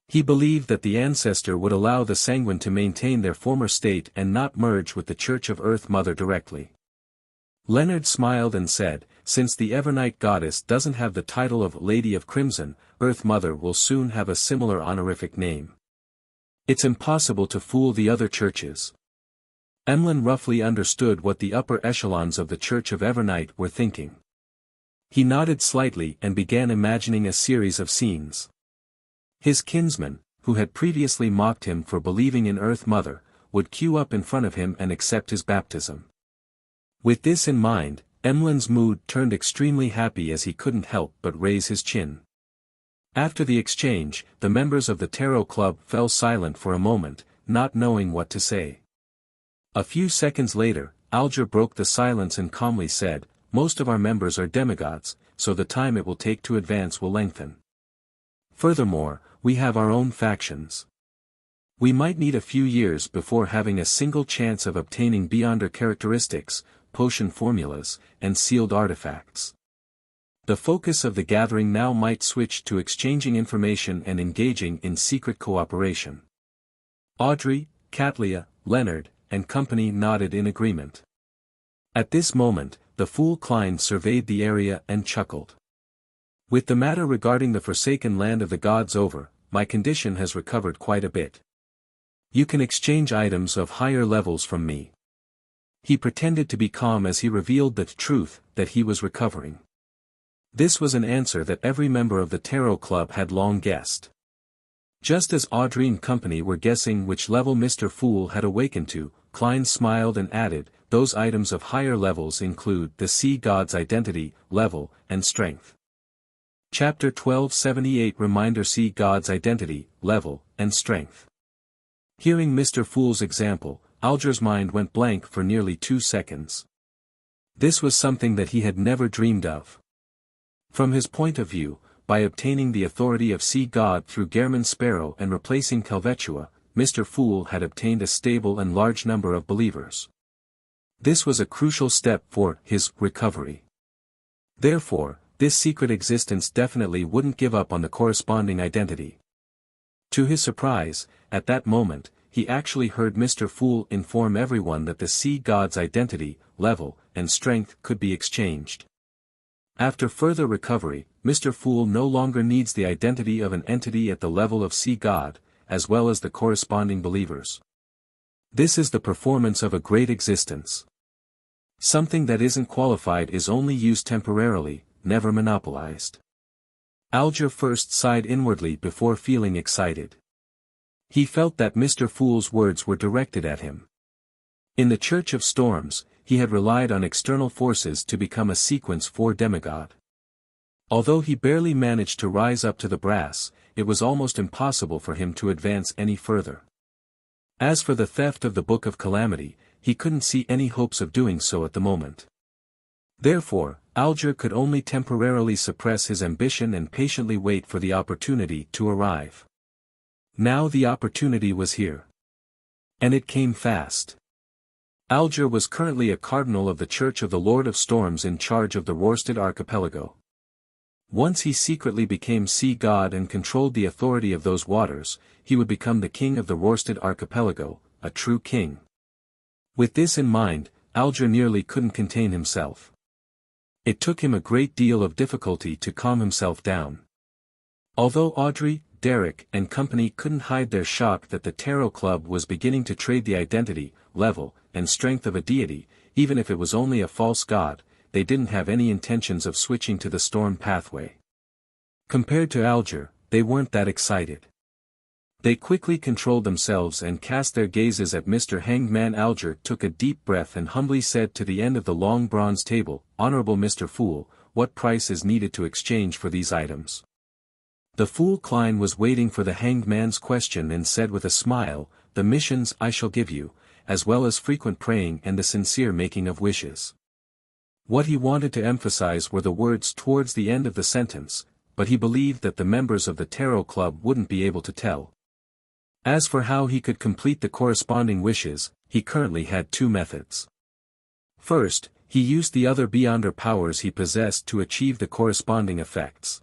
S1: He believed that the ancestor would allow the sanguine to maintain their former state and not merge with the Church of Earth Mother directly. Leonard smiled and said, since the Evernight goddess doesn't have the title of Lady of Crimson, Earth Mother will soon have a similar honorific name. It's impossible to fool the other churches. Emlyn roughly understood what the upper echelons of the Church of Evernight were thinking. He nodded slightly and began imagining a series of scenes. His kinsman, who had previously mocked him for believing in Earth Mother, would queue up in front of him and accept his baptism. With this in mind, Emlyn's mood turned extremely happy as he couldn't help but raise his chin. After the exchange, the members of the Tarot Club fell silent for a moment, not knowing what to say. A few seconds later, Alger broke the silence and calmly said, most of our members are demigods, so the time it will take to advance will lengthen. Furthermore, we have our own factions. We might need a few years before having a single chance of obtaining Beyonder characteristics, potion formulas, and sealed artifacts. The focus of the gathering now might switch to exchanging information and engaging in secret cooperation. Audrey, Catlia, Leonard, and company nodded in agreement. At this moment, the fool Klein surveyed the area and chuckled. With the matter regarding the forsaken land of the gods over, my condition has recovered quite a bit. You can exchange items of higher levels from me. He pretended to be calm as he revealed the truth that he was recovering. This was an answer that every member of the Tarot Club had long guessed. Just as Audrey and company were guessing which level Mr. Fool had awakened to, Klein smiled and added, those items of higher levels include the Sea God's identity, level, and strength. Chapter 1278 Reminder Sea God's identity, level, and strength. Hearing Mr. Fool's example, Alger's mind went blank for nearly 2 seconds. This was something that he had never dreamed of. From his point of view, by obtaining the authority of Sea God through Gehrman Sparrow and replacing Kelvetua, Mr. Fool had obtained a stable and large number of believers. This was a crucial step for his recovery. Therefore, this secret existence definitely wouldn't give up on the corresponding identity. To his surprise, at that moment, he actually heard Mr. Fool inform everyone that the Sea God's identity, level, and strength could be exchanged. After further recovery, Mr. Fool no longer needs the identity of an entity at the level of Sea God, as well as the corresponding believers. This is the performance of a great existence. Something that isn't qualified is only used temporarily, never monopolized. Alger first sighed inwardly before feeling excited. He felt that Mr. Fool's words were directed at him. In the Church of Storms, he had relied on external forces to become a Sequence 4 demigod. Although he barely managed to rise up to the brass, it was almost impossible for him to advance any further. As for the theft of the Book of Calamity, he couldn't see any hopes of doing so at the moment. Therefore, Alger could only temporarily suppress his ambition and patiently wait for the opportunity to arrive. Now the opportunity was here. And it came fast. Alger was currently a cardinal of the Church of the Lord of Storms in charge of the Worsted Archipelago. Once he secretly became Sea God and controlled the authority of those waters, he would become the king of the Worsted Archipelago, a true king. With this in mind, Alger nearly couldn't contain himself. It took him a great deal of difficulty to calm himself down. Although Audrey, Derek, and company couldn't hide their shock that the Tarot Club was beginning to trade the identity, level, and strength of a deity, even if it was only a false god, they didn't have any intentions of switching to the storm pathway. Compared to Alger, they weren't that excited. They quickly controlled themselves and cast their gazes at Mr. Hanged Man. Alger took a deep breath and humbly said to the end of the long bronze table, "Honorable Mr. Fool, what price is needed to exchange for these items?" The fool Klein was waiting for the Hanged Man's question and said with a smile, "The missions I shall give you, as well as frequent praying and the sincere making of wishes." What he wanted to emphasize were the words towards the end of the sentence, but he believed that the members of the Tarot Club wouldn't be able to tell. As for how he could complete the corresponding wishes, he currently had two methods. First, he used the other Beyonder powers he possessed to achieve the corresponding effects.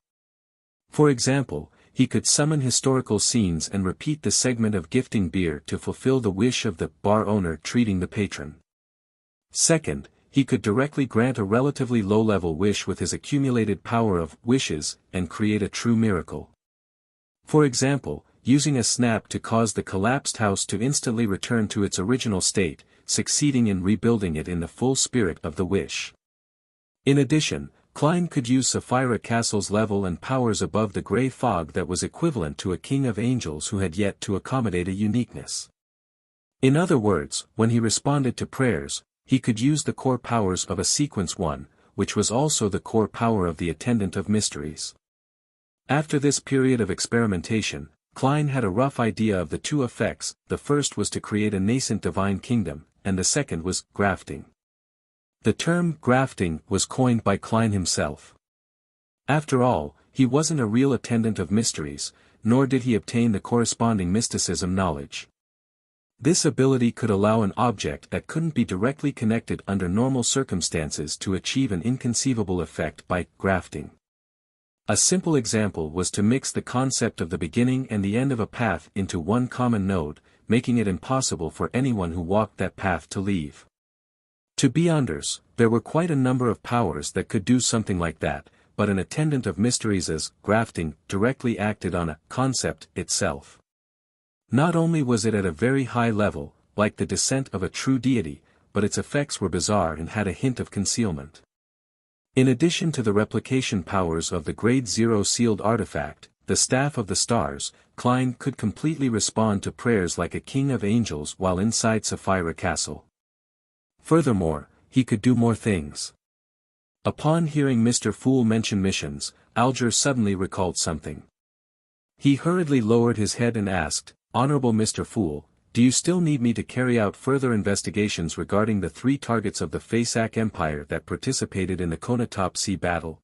S1: For example, he could summon historical scenes and repeat the segment of gifting beer to fulfill the wish of the bar owner treating the patron. Second, he could directly grant a relatively low-level wish with his accumulated power of wishes and create a true miracle. For example, using a snap to cause the collapsed house to instantly return to its original state, succeeding in rebuilding it in the full spirit of the wish. In addition, Klein could use Sapphira Castle's level and powers above the grey fog that was equivalent to a king of angels who had yet to accommodate a uniqueness. In other words, when he responded to prayers, he could use the core powers of a sequence 1, which was also the core power of the Attendant of Mysteries. After this period of experimentation, Klein had a rough idea of the two effects. The first was to create a nascent divine kingdom, and the second was grafting. The term grafting was coined by Klein himself. After all, he wasn't a real attendant of mysteries, nor did he obtain the corresponding mysticism knowledge. This ability could allow an object that couldn't be directly connected under normal circumstances to achieve an inconceivable effect by grafting. A simple example was to mix the concept of the beginning and the end of a path into one common node, making it impossible for anyone who walked that path to leave. To Beyonders, there were quite a number of powers that could do something like that, but an attendant of mysteries as grafting directly acted on a concept itself. Not only was it at a very high level, like the descent of a true deity, but its effects were bizarre and had a hint of concealment. In addition to the replication powers of the Grade 0 sealed artifact, the Staff of the Stars, Klein could completely respond to prayers like a king of angels while inside Sapphira Castle. Furthermore, he could do more things. Upon hearing Mr. Fool mention missions, Alger suddenly recalled something. He hurriedly lowered his head and asked, "Honorable Mr. Fool, do you still need me to carry out further investigations regarding the 3 targets of the Fasak Empire that participated in the Konotop Sea battle?"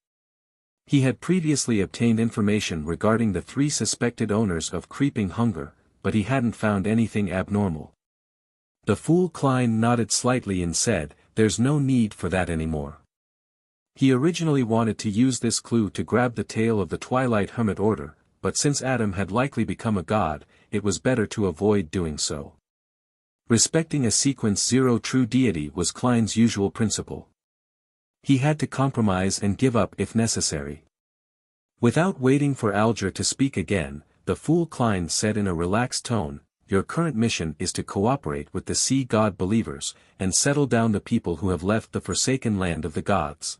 S1: He had previously obtained information regarding the 3 suspected owners of Creeping Hunger, but he hadn't found anything abnormal. The fool Klein nodded slightly and said, "There's no need for that anymore." He originally wanted to use this clue to grab the tail of the Twilight Hermit Order, but since Adam had likely become a god, it was better to avoid doing so. Respecting a sequence 0 true deity was Klein's usual principle. He had to compromise and give up if necessary. Without waiting for Alger to speak again, the fool Klein said in a relaxed tone, "Your current mission is to cooperate with the sea god believers, and settle down the people who have left the forsaken land of the gods."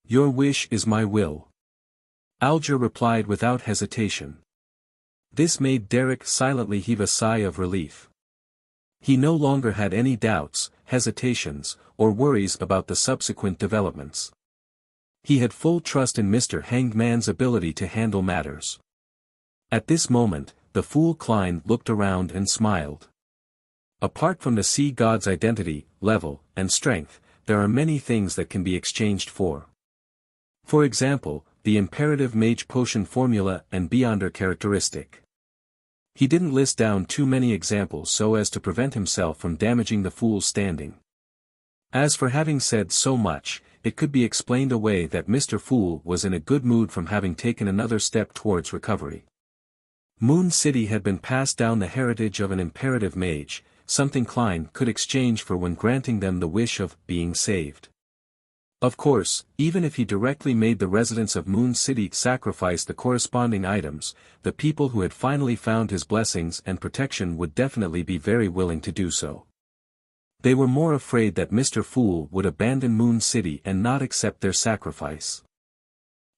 S1: "Your wish is my will," Alger replied without hesitation. This made Derek silently heave a sigh of relief. He no longer had any doubts, hesitations, or worries about the subsequent developments. He had full trust in Mr. Hanged Man's ability to handle matters. At this moment, the fool Klein looked around and smiled. Apart from the sea god's identity, level, and strength, there are many things that can be exchanged for. For example, the imperative mage potion formula and Beyonder characteristic. He didn't list down too many examples so as to prevent himself from damaging the fool's standing. As for having said so much, it could be explained away that Mr. Fool was in a good mood from having taken another step towards recovery. Moon City had been passed down the heritage of an imperative mage, something Klein could exchange for when granting them the wish of being saved. Of course, even if he directly made the residents of Moon City sacrifice the corresponding items, the people who had finally found his blessings and protection would definitely be very willing to do so. They were more afraid that Mr. Fool would abandon Moon City and not accept their sacrifice.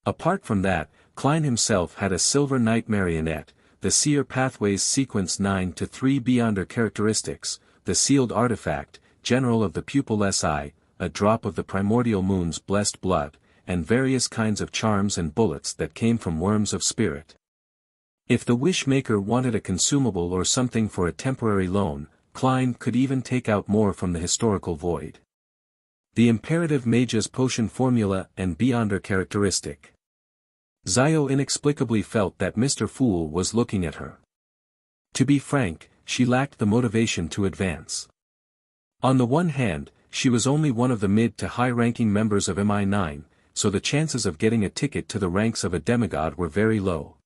S1: Apart from that, Klein himself had a Silver Knight marionette, the Seer Pathways Sequence 9 to 3 Beyonder Characteristics, the Sealed Artifact, General of the Pupilless Eye, a Drop of the Primordial Moon's Blessed Blood, and various kinds of charms and bullets that came from Worms of Spirit. If the Wishmaker wanted a consumable or something for a temporary loan, Klein could even take out more from the historical void. The Imperative Mage's Potion Formula and Beyonder Characteristic. Zio inexplicably felt that Mr. Fool was looking at her. To be frank, she lacked the motivation to advance. On the one hand, she was only one of the mid to high-ranking members of MI9, so the chances of getting a ticket to the ranks of a demigod were very low.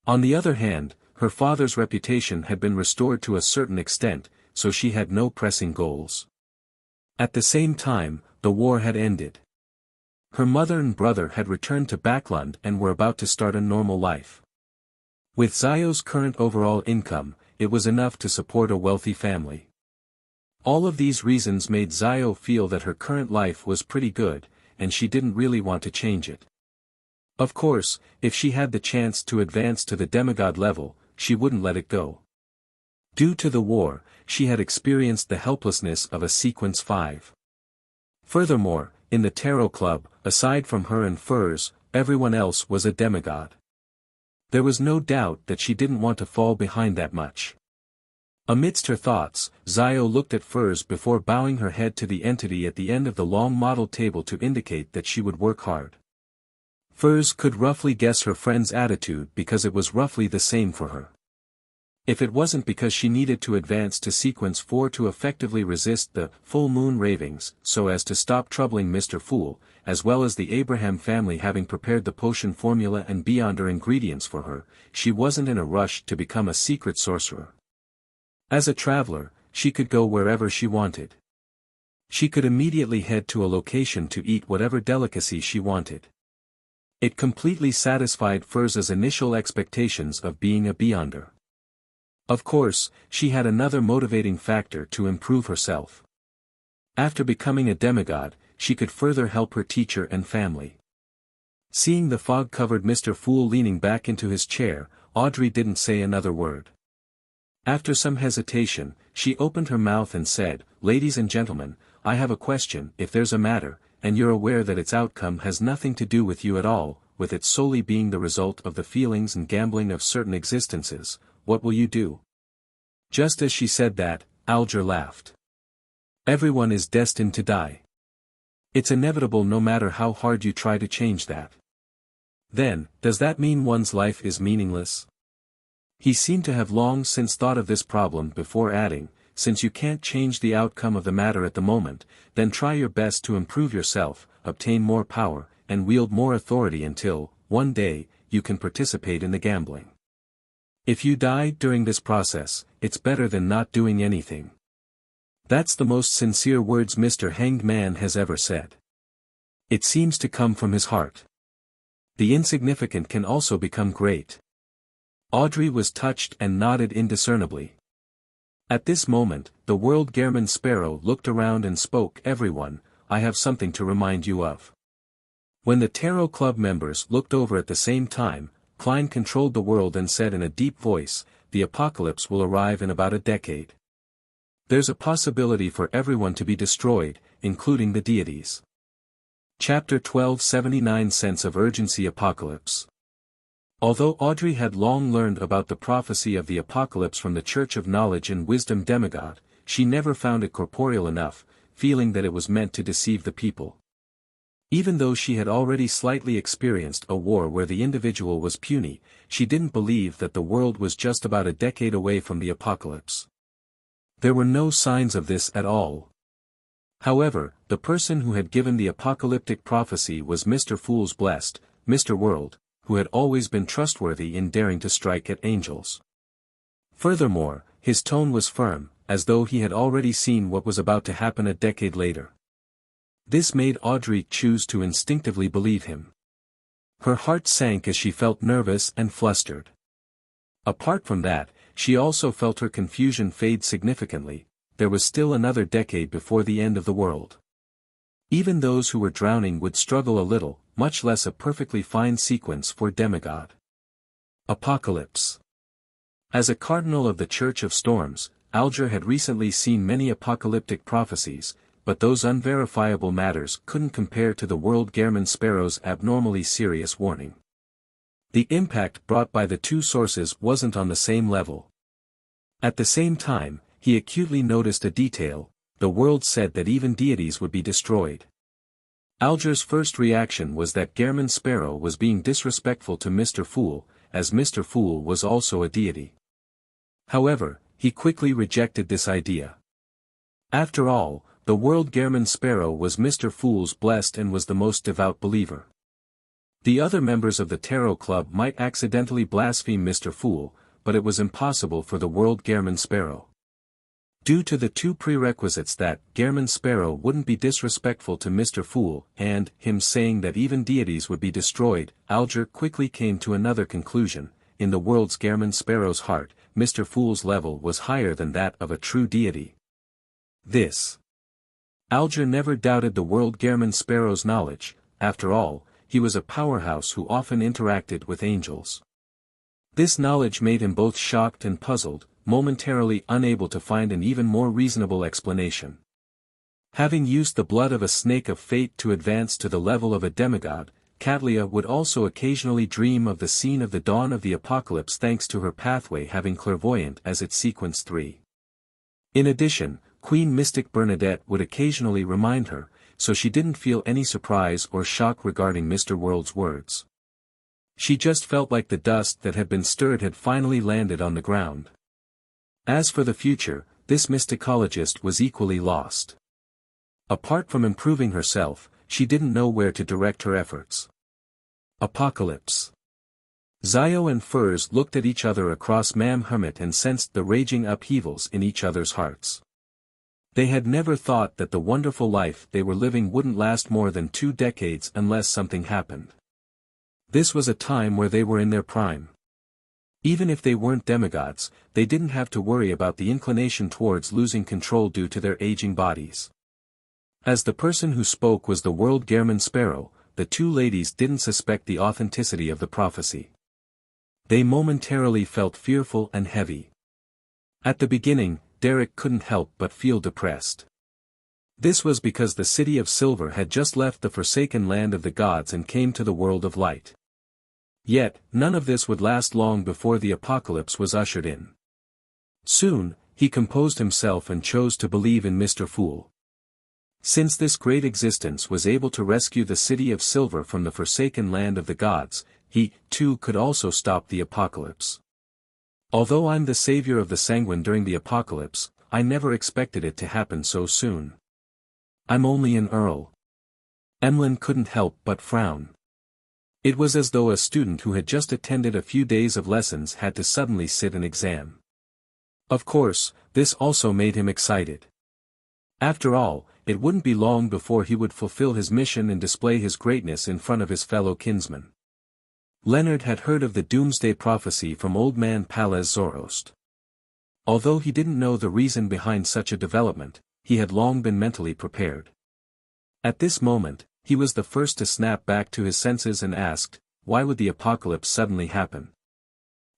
S1: On the other hand, her father's reputation had been restored to a certain extent, so she had no pressing goals. At the same time, the war had ended. Her mother and brother had returned to Backlund and were about to start a normal life. With Zio's current overall income, it was enough to support a wealthy family. All of these reasons made Zio feel that her current life was pretty good, and she didn't really want to change it. Of course, if she had the chance to advance to the demigod level, she wouldn't let it go. Due to the war, she had experienced the helplessness of a Sequence 5. Furthermore, in the Tarot Club, aside from her and Furs, everyone else was a demigod. There was no doubt that she didn't want to fall behind that much. Amidst her thoughts, Zio looked at Furs before bowing her head to the entity at the end of the long model table to indicate that she would work hard. Furs could roughly guess her friend's attitude because it was roughly the same for her. If it wasn't because she needed to advance to Sequence 4 to effectively resist the full moon ravings so as to stop troubling Mr. Fool, as well as the Abraham family having prepared the potion formula and Beyonder ingredients for her, she wasn't in a rush to become a secret sorcerer. As a traveler, she could go wherever she wanted. She could immediately head to a location to eat whatever delicacy she wanted. It completely satisfied Furz's initial expectations of being a Beyonder. Of course, she had another motivating factor to improve herself. After becoming a demigod, she could further help her teacher and family. Seeing the fog-covered Mr. Fool leaning back into his chair, Audrey didn't say another word. After some hesitation, she opened her mouth and said, "Ladies and gentlemen, I have a question. If there's a matter, and you're aware that its outcome has nothing to do with you at all, with it solely being the result of the feelings and gambling of certain existences, what will you do?" Just as she said that, Alger laughed. Everyone is destined to die. It's inevitable no matter how hard you try to change that. Then, does that mean one's life is meaningless? He seemed to have long since thought of this problem before adding, since you can't change the outcome of the matter at the moment, then try your best to improve yourself, obtain more power, and wield more authority until, one day, you can participate in the gambling. If you die during this process, it's better than not doing anything. That's the most sincere words Mr. Hanged Man has ever said. It seems to come from his heart. The insignificant can also become great. Audrey was touched and nodded indiscernibly. At this moment, the World Gehrman Sparrow looked around and spoke. "Everyone, I have something to remind you of." When the Tarot Club members looked over at the same time, Klein controlled the world and said in a deep voice, "The apocalypse will arrive in about a decade. There's a possibility for everyone to be destroyed, including the deities." Chapter 12 79 Sense of Urgency Apocalypse. Although Audrey had long learned about the prophecy of the apocalypse from the Church of Knowledge and Wisdom demigod, she never found it corporeal enough, feeling that it was meant to deceive the people. Even though she had already slightly experienced a war where the individual was puny, she didn't believe that the world was just about a decade away from the apocalypse. There were no signs of this at all. However, the person who had given the apocalyptic prophecy was Mr. Fool's Blessed, Mr. World, who had always been trustworthy in daring to strike at angels. Furthermore, his tone was firm, as though he had already seen what was about to happen a decade later. This made Audrey choose to instinctively believe him. Her heart sank as she felt nervous and flustered. Apart from that, she also felt her confusion fade significantly. There was still another decade before the end of the world. Even those who were drowning would struggle a little, much less a perfectly fine sequence for demigod. Apocalypse. As a cardinal of the Church of Storms, Alger had recently seen many apocalyptic prophecies, but those unverifiable matters couldn't compare to the World Gehrman Sparrow's abnormally serious warning. The impact brought by the two sources wasn't on the same level. At the same time, he acutely noticed a detail: the world said that even deities would be destroyed. Alger's first reaction was that Gehrman Sparrow was being disrespectful to Mr. Fool, as Mr. Fool was also a deity. However, he quickly rejected this idea. After all, the World Gehrman Sparrow was Mr. Fool's blessed and was the most devout believer. The other members of the Tarot Club might accidentally blaspheme Mr. Fool, but it was impossible for the World Gehrman Sparrow. Due to the two prerequisites that Gehrman Sparrow wouldn't be disrespectful to Mr. Fool and him saying that even deities would be destroyed, Alger quickly came to another conclusion: in the world's Gehrman Sparrow's heart, Mr. Fool's level was higher than that of a true deity. Alger never doubted the World Gehrman Sparrow's knowledge. After all, he was a powerhouse who often interacted with angels. This knowledge made him both shocked and puzzled, momentarily unable to find an even more reasonable explanation. Having used the blood of a snake of fate to advance to the level of a demigod, Catlia would also occasionally dream of the scene of the dawn of the apocalypse thanks to her pathway having clairvoyant as its sequence 3. In addition, Queen Mystic Bernadette would occasionally remind her, so she didn't feel any surprise or shock regarding Mr. World's words. She just felt like the dust that had been stirred had finally landed on the ground. As for the future, this mysticologist was equally lost. Apart from improving herself, she didn't know where to direct her efforts. Apocalypse. Zio and Furs looked at each other across Mam Hermit and sensed the raging upheavals in each other's hearts. They had never thought that the wonderful life they were living wouldn't last more than 2 decades unless something happened. This was a time where they were in their prime. Even if they weren't demigods, they didn't have to worry about the inclination towards losing control due to their aging bodies. As the person who spoke was the World Gehrman Sparrow, the two ladies didn't suspect the authenticity of the prophecy. They momentarily felt fearful and heavy. At the beginning, Derek couldn't help but feel depressed. This was because the City of Silver had just left the forsaken land of the gods and came to the world of light. Yet, none of this would last long before the apocalypse was ushered in. Soon, he composed himself and chose to believe in Mr. Fool. Since this great existence was able to rescue the City of Silver from the forsaken land of the gods, he, too, could also stop the apocalypse. Although I'm the savior of the sanguine during the apocalypse, I never expected it to happen so soon. I'm only an earl. Emlyn couldn't help but frown. It was as though a student who had just attended a few days of lessons had to suddenly sit an exam. Of course, this also made him excited. After all, it wouldn't be long before he would fulfill his mission and display his greatness in front of his fellow kinsmen. Leonard had heard of the doomsday prophecy from old man Palaz Zoroast. Although he didn't know the reason behind such a development, he had long been mentally prepared. At this moment, he was the first to snap back to his senses and asked, why would the apocalypse suddenly happen?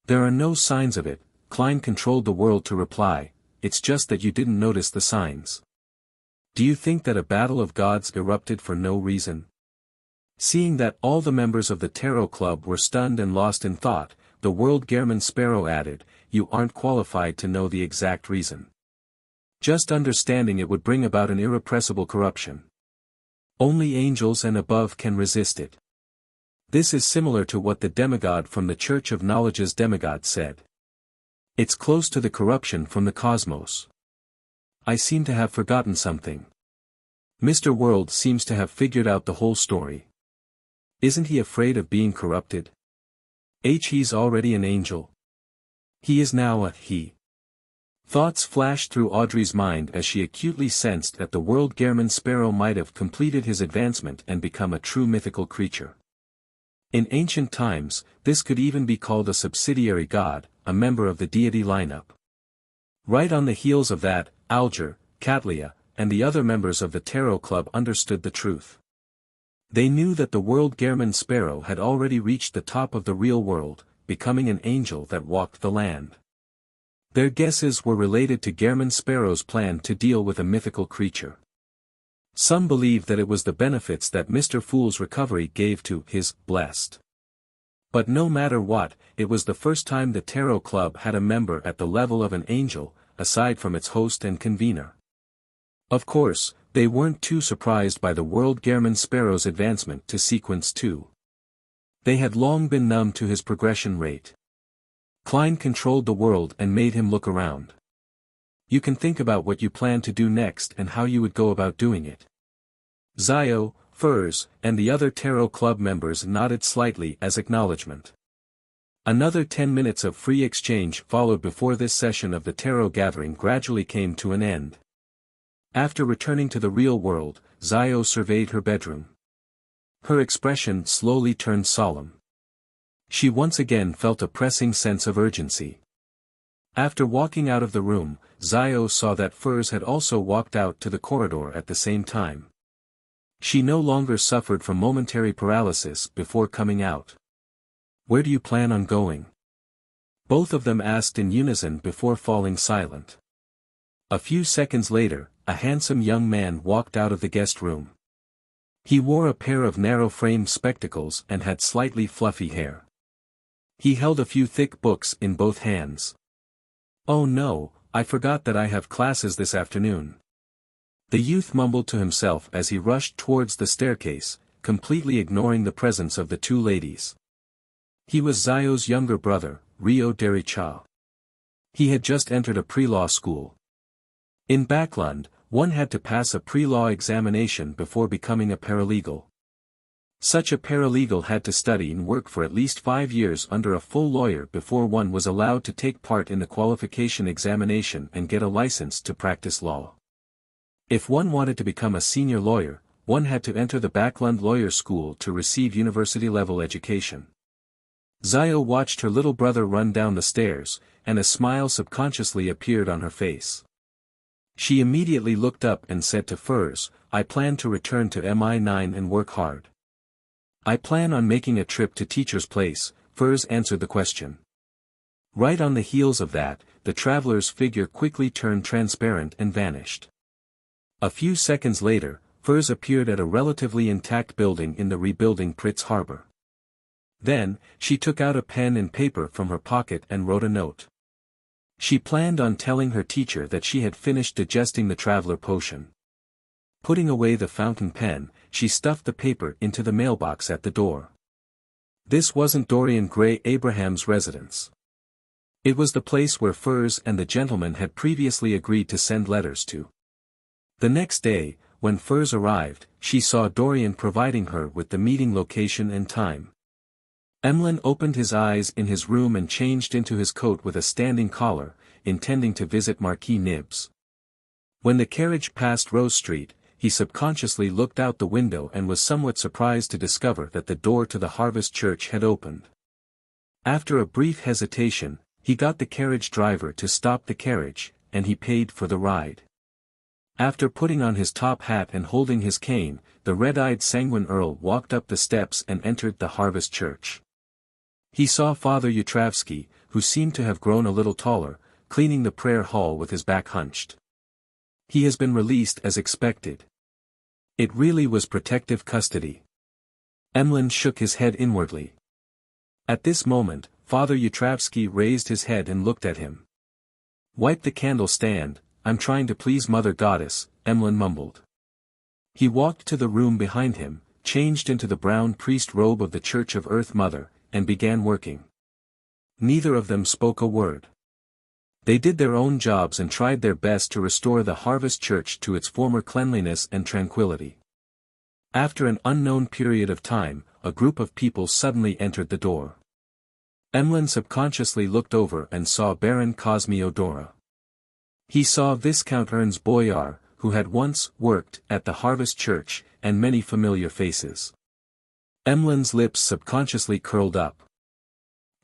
S1: There are no signs of it, Klein controlled the world to reply, it's just that you didn't notice the signs. Do you think that a battle of gods erupted for no reason? Seeing that all the members of the Tarot Club were stunned and lost in thought, the World Gehrman Sparrow added, you aren't qualified to know the exact reason. Just understanding it would bring about an irrepressible corruption. Only angels and above can resist it. This is similar to what the demigod from the Church of Knowledge's demigod said. It's close to the corruption from the cosmos. I seem to have forgotten something. Mr. World seems to have figured out the whole story. Isn't he afraid of being corrupted? He's already an angel. He is now a he. Thoughts flashed through Audrey's mind as she acutely sensed that the World Gehrman Sparrow might have completed his advancement and become a true mythical creature. In ancient times, this could even be called a subsidiary god, a member of the deity lineup. Right on the heels of that, Alger, Catlia, and the other members of the Tarot Club understood the truth. They knew that the World Gehrman Sparrow had already reached the top of the real world, becoming an angel that walked the land. Their guesses were related to Gehrman Sparrow's plan to deal with a mythical creature. Some believed that it was the benefits that Mr. Fool's recovery gave to his blessed. But no matter what, it was the first time the Tarot Club had a member at the level of an angel, aside from its host and convener. Of course, they weren't too surprised by the World Gehrman Sparrow's advancement to Sequence 2. They had long been numb to his progression rate. Klein controlled the world and made him look around. You can think about what you plan to do next and how you would go about doing it. Zio, Furs, and the other Tarot Club members nodded slightly as acknowledgement. Another 10 minutes of free exchange followed before this session of the Tarot Gathering gradually came to an end. After returning to the real world, Zio surveyed her bedroom. Her expression slowly turned solemn. She once again felt a pressing sense of urgency. After walking out of the room, Zio saw that Furs had also walked out to the corridor at the same time. She no longer suffered from momentary paralysis before coming out. "Where do you plan on going?" Both of them asked in unison before falling silent. A few seconds later, a handsome young man walked out of the guest room. He wore a pair of narrow-framed spectacles and had slightly fluffy hair. He held a few thick books in both hands. "Oh no, I forgot that I have classes this afternoon." The youth mumbled to himself as he rushed towards the staircase, completely ignoring the presence of the two ladies. He was Zio's younger brother, Rio Dericha. He had just entered a pre-law school. In Backlund, one had to pass a pre-law examination before becoming a paralegal. Such a paralegal had to study and work for at least 5 years under a full lawyer before one was allowed to take part in the qualification examination and get a license to practice law. If one wanted to become a senior lawyer, one had to enter the Backlund Lawyer School to receive university-level education. Zio watched her little brother run down the stairs, and a smile subconsciously appeared on her face. She immediately looked up and said to Furs, "I plan to return to MI9 and work hard." "I plan on making a trip to Teacher's Place," Furs answered the question. Right on the heels of that, the traveler's figure quickly turned transparent and vanished. A few seconds later, Furs appeared at a relatively intact building in the rebuilding Pritz Harbor. Then, she took out a pen and paper from her pocket and wrote a note. She planned on telling her teacher that she had finished digesting the traveler potion. Putting away the fountain pen, she stuffed the paper into the mailbox at the door. This wasn't Dorian Gray Abraham's residence. It was the place where Furs and the gentleman had previously agreed to send letters to. The next day, when Furs arrived, she saw Dorian providing her with the meeting location and time. Emlyn opened his eyes in his room and changed into his coat with a standing collar, intending to visit Marquis Nibbs. When the carriage passed Rose Street, he subconsciously looked out the window and was somewhat surprised to discover that the door to the Harvest Church had opened. After a brief hesitation, he got the carriage driver to stop the carriage, and he paid for the ride. After putting on his top hat and holding his cane, the red-eyed sanguine Earl walked up the steps and entered the Harvest Church. He saw Father Yutravsky, who seemed to have grown a little taller, cleaning the prayer hall with his back hunched. "He has been released as expected." It really was protective custody. Emlyn shook his head inwardly. At this moment, Father Yutravsky raised his head and looked at him. "Wipe the candle stand, I'm trying to please Mother Goddess," Emlyn mumbled. He walked to the room behind him, changed into the brown priest robe of the Church of Earth Mother, and began working. Neither of them spoke a word. They did their own jobs and tried their best to restore the Harvest Church to its former cleanliness and tranquility. After an unknown period of time, a group of people suddenly entered the door. Emlyn subconsciously looked over and saw Baron Cosmiodora. He saw Viscount Ernst Boyar, who had once worked at the Harvest Church, and many familiar faces. Emlyn's lips subconsciously curled up.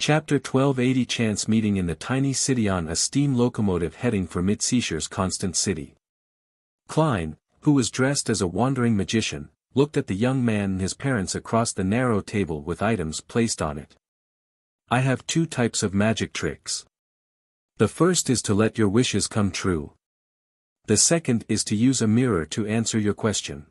S1: Chapter 1280 Chance meeting in the tiny city on a steam locomotive heading for Mid-Seashire's Constant City. Klein, who was dressed as a wandering magician, looked at the young man and his parents across the narrow table with items placed on it. "I have 2 types of magic tricks. The first is to let your wishes come true. The second is to use a mirror to answer your question.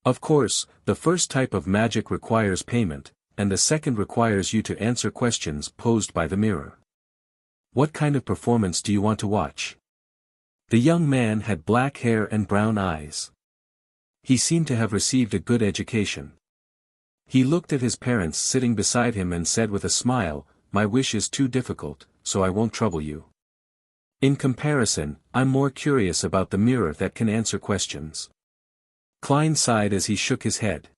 S1: Of course, the first type of magic requires payment, and the second requires you to answer questions posed by the mirror. What kind of performance do you want to watch? The young man had black hair and brown eyes. He seemed to have received a good education. He looked at his parents sitting beside him and said with a smile, "My wish is too difficult, so I won't trouble you. In comparison, I'm more curious about the mirror that can answer questions." Klein sighed as he shook his head.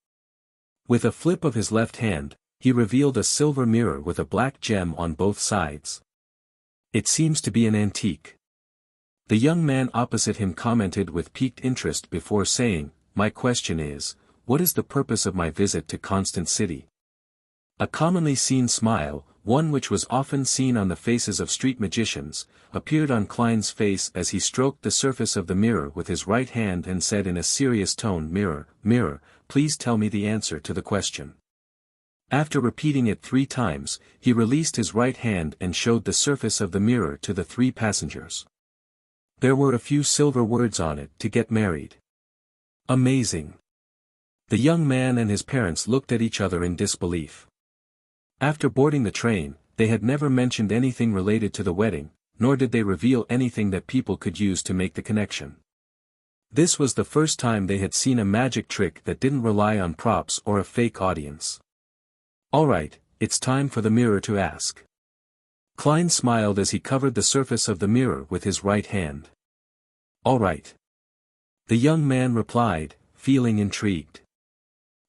S1: With a flip of his left hand, he revealed a silver mirror with a black gem on both sides. "It seems to be an antique." The young man opposite him commented with piqued interest before saying, "My question is, what is the purpose of my visit to Constant City?" A commonly seen smile, one which was often seen on the faces of street magicians, appeared on Klein's face as he stroked the surface of the mirror with his right hand and said in a serious tone, "Mirror, mirror, please tell me the answer to the question." After repeating it 3 times, he released his right hand and showed the surface of the mirror to the 3 passengers. There were a few silver words on it: "To get married." Amazing. The young man and his parents looked at each other in disbelief. After boarding the train, they had never mentioned anything related to the wedding, nor did they reveal anything that people could use to make the connection. This was the first time they had seen a magic trick that didn't rely on props or a fake audience. "Alright, it's time for the mirror to ask." Klein smiled as he covered the surface of the mirror with his right hand. "Alright." The young man replied, feeling intrigued.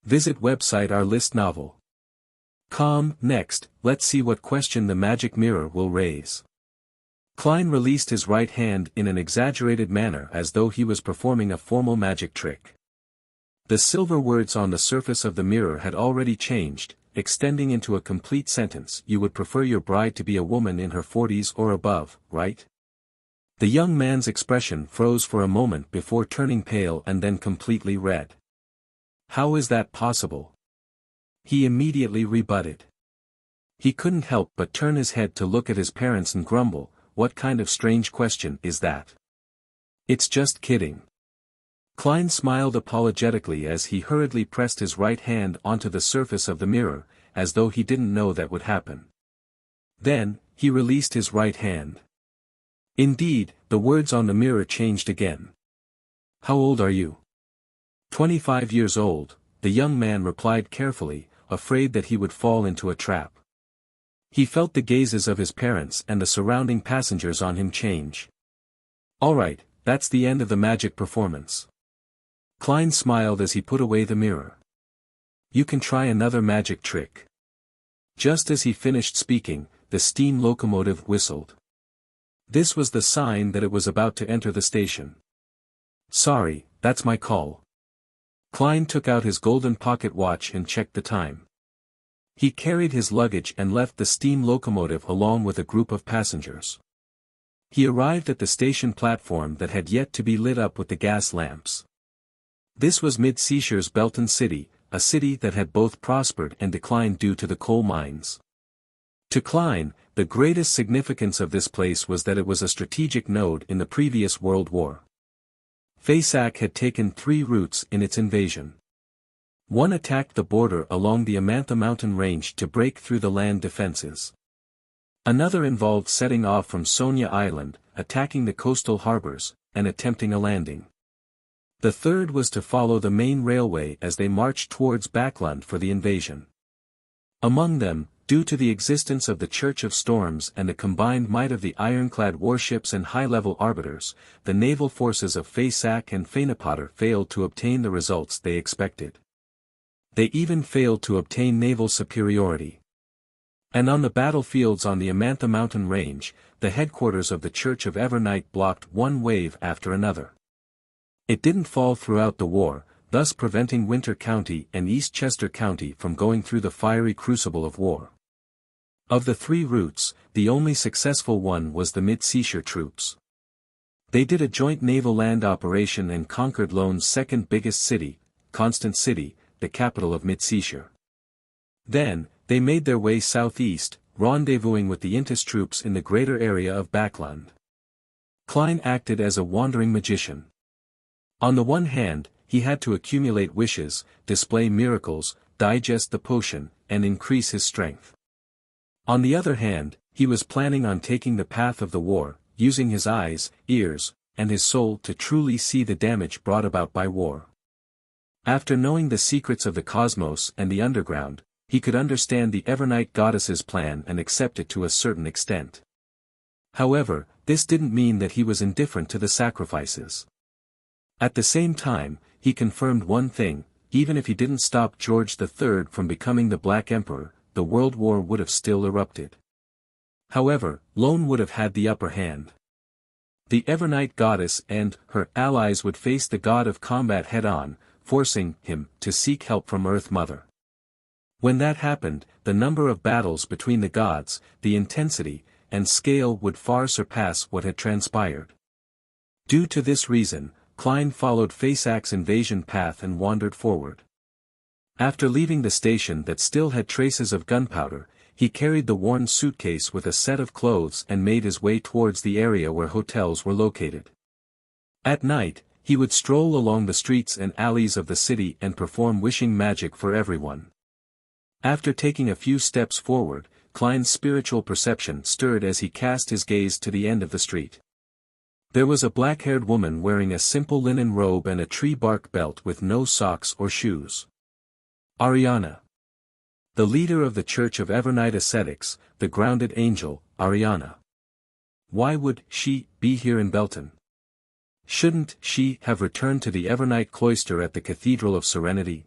S1: Visit website our list novel. Next, let's see what question the magic mirror will raise. Klein released his right hand in an exaggerated manner as though he was performing a formal magic trick. The silver words on the surface of the mirror had already changed, extending into a complete sentence. "You would prefer your bride to be a woman in her 40s or above, right?" The young man's expression froze for a moment before turning pale and then completely red. "How is that possible?" he immediately rebutted. He couldn't help but turn his head to look at his parents and grumble, "What kind of strange question is that? It's just kidding." Klein smiled apologetically as he hurriedly pressed his right hand onto the surface of the mirror, as though he didn't know that would happen. Then, he released his right hand. Indeed, the words on the mirror changed again. "How old are you?" 25 years old, the young man replied carefully, afraid that he would fall into a trap. He felt the gazes of his parents and the surrounding passengers on him change. "Alright, that's the end of the magic performance." Klein smiled as he put away the mirror. "You can try another magic trick." Just as he finished speaking, the steam locomotive whistled. This was the sign that it was about to enter the station. "Sorry, that's my call." Klein took out his golden pocket watch and checked the time. He carried his luggage and left the steam locomotive along with a group of passengers. He arrived at the station platform that had yet to be lit up with the gas lamps. This was Mid-Seashire's Belton City, a city that had both prospered and declined due to the coal mines. To Klein, the greatest significance of this place was that it was a strategic node in the previous World War. Faysac had taken 3 routes in its invasion. One attacked the border along the Amantha mountain range to break through the land defenses. Another involved setting off from Sonia Island, attacking the coastal harbors, and attempting a landing. The third was to follow the main railway as they marched towards Backlund for the invasion. Among them, due to the existence of the Church of Storms and the combined might of the ironclad warships and high-level arbiters, the naval forces of Faysac and Feyenopater failed to obtain the results they expected. They even failed to obtain naval superiority. And on the battlefields on the Amantha mountain range, the headquarters of the Church of Evernight blocked one wave after another. It didn't fall throughout the war, thus preventing Winter County and Eastchester County from going through the fiery crucible of war. Of the 3 routes, the only successful one was the Mid-Seashire troops. They did a joint naval land operation and conquered Lone's second biggest city, Constant City, the capital of Mid-Seashire. Then, they made their way southeast, rendezvousing with the Intis troops in the greater area of Backland. Klein acted as a wandering magician. On the one hand, he had to accumulate wishes, display miracles, digest the potion, and increase his strength. On the other hand, he was planning on taking the path of the war, using his eyes, ears, and his soul to truly see the damage brought about by war. After knowing the secrets of the cosmos and the underground, he could understand the Evernight goddess's plan and accept it to a certain extent. However, this didn't mean that he was indifferent to the sacrifices. At the same time, he confirmed one thing: even if he didn't stop George III from becoming the Black Emperor, the World War would have still erupted. However, Lone would have had the upper hand. The Evernight goddess and her allies would face the god of combat head-on, forcing him to seek help from Earth Mother. When that happened, the number of battles between the gods, the intensity, and scale would far surpass what had transpired. Due to this reason, Klein followed Faceax's invasion path and wandered forward. After leaving the station that still had traces of gunpowder, he carried the worn suitcase with a set of clothes and made his way towards the area where hotels were located. At night, he would stroll along the streets and alleys of the city and perform wishing magic for everyone. After taking a few steps forward, Klein's spiritual perception stirred as he cast his gaze to the end of the street. There was a black-haired woman wearing a simple linen robe and a tree bark belt with no socks or shoes. Ariana. The leader of the Church of Evernight Ascetics, the grounded angel, Ariana. Why would she be here in Belton? Shouldn't she have returned to the Evernight cloister at the Cathedral of Serenity?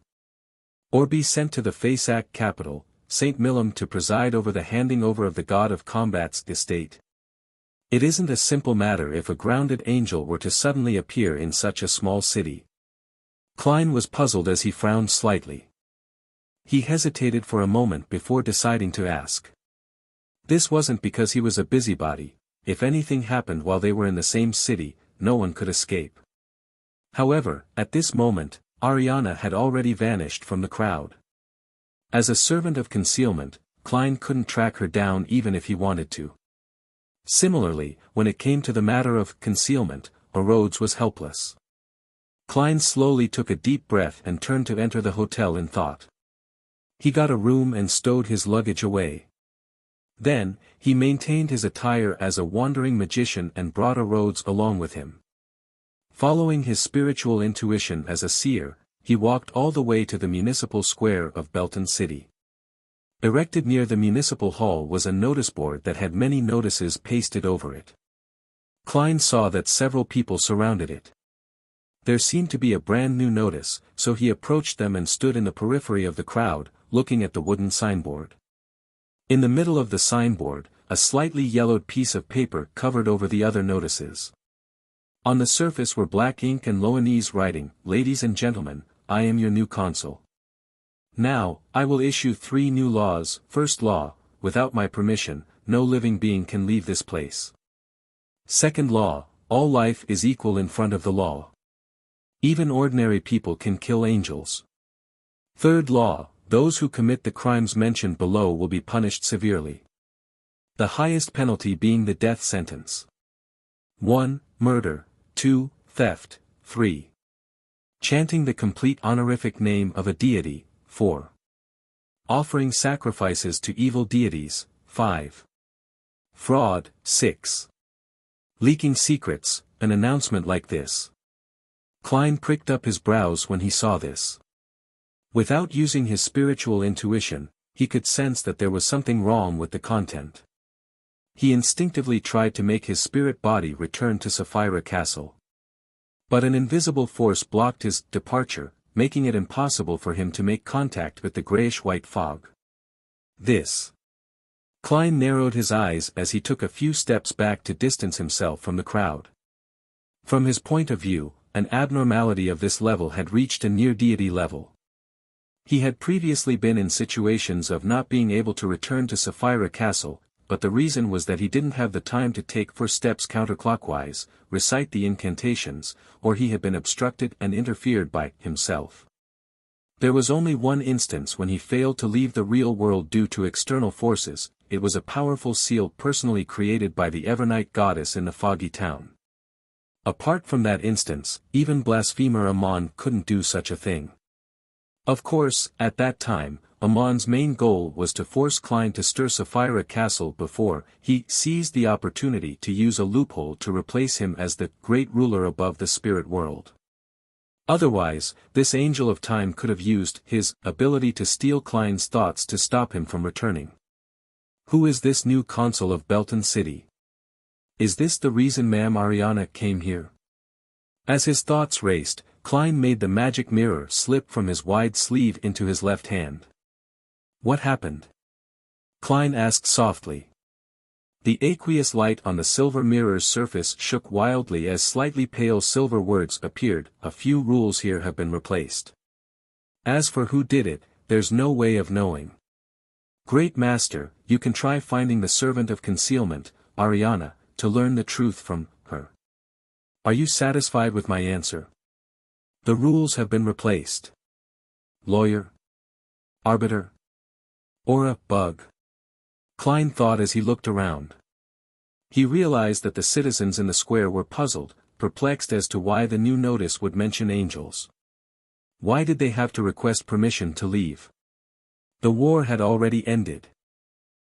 S1: Or be sent to the Faceax capital, St. Millum, to preside over the handing over of the god of combat's estate? It isn't a simple matter if a grounded angel were to suddenly appear in such a small city. Klein was puzzled as he frowned slightly. He hesitated for a moment before deciding to ask. This wasn't because he was a busybody. If anything happened while they were in the same city, no one could escape. However, at this moment, Ariana had already vanished from the crowd. As a servant of concealment, Klein couldn't track her down even if he wanted to. Similarly, when it came to the matter of concealment, Rhodes was helpless. Klein slowly took a deep breath and turned to enter the hotel in thought. He got a room and stowed his luggage away. Then, he maintained his attire as a wandering magician and brought Rhodes along with him. Following his spiritual intuition as a seer, he walked all the way to the municipal square of Belton City. Erected near the municipal hall was a notice board that had many notices pasted over it. Klein saw that several people surrounded it. There seemed to be a brand new notice, so he approached them and stood in the periphery of the crowd, looking at the wooden signboard. In the middle of the signboard, a slightly yellowed piece of paper covered over the other notices. On the surface were black ink and Loanese writing, "Ladies and gentlemen, I am your new consul. Now, I will issue 3 new laws. First law, without my permission, no living being can leave this place. Second law, all life is equal in front of the law. Even ordinary people can kill angels. Third law, those who commit the crimes mentioned below will be punished severely. The highest penalty being the death sentence. 1. Murder, 2. Theft, 3. Chanting the complete honorific name of a deity, 4. Offering sacrifices to evil deities, 5. Fraud, 6. Leaking secrets, an announcement like this. Klein pricked up his brows when he saw this. Without using his spiritual intuition, he could sense that there was something wrong with the content. He instinctively tried to make his spirit body return to Sapphira Castle. But an invisible force blocked his departure, making it impossible for him to make contact with the grayish-white fog. This. Klein narrowed his eyes as he took a few steps back to distance himself from the crowd. From his point of view, an abnormality of this level had reached a near-deity level. He had previously been in situations of not being able to return to Sapphira Castle, but the reason was that he didn't have the time to take 4 steps counterclockwise, recite the incantations, or he had been obstructed and interfered by himself. There was only one instance when he failed to leave the real world due to external forces. It was a powerful seal personally created by the Evernight goddess in the foggy town. Apart from that instance, even blasphemer Amon couldn't do such a thing. Of course, at that time, Amon's main goal was to force Klein to stir Sapphira Castle before he seized the opportunity to use a loophole to replace him as the great ruler above the spirit world. Otherwise, this angel of time could have used his ability to steal Klein's thoughts to stop him from returning. Who is this new consul of Belton City? Is this the reason Ma'am Ariana came here? As his thoughts raced, Klein made the magic mirror slip from his wide sleeve into his left hand. What happened? Klein asked softly. The aqueous light on the silver mirror's surface shook wildly as slightly pale silver words appeared. A few rules here have been replaced. As for who did it, there's no way of knowing. Great Master, you can try finding the servant of concealment, Ariana, to learn the truth from her. Are you satisfied with my answer? The rules have been replaced. Lawyer? Arbiter? Or a bug? Klein thought as he looked around. He realized that the citizens in the square were puzzled, perplexed as to why the new notice would mention angels. Why did they have to request permission to leave? The war had already ended.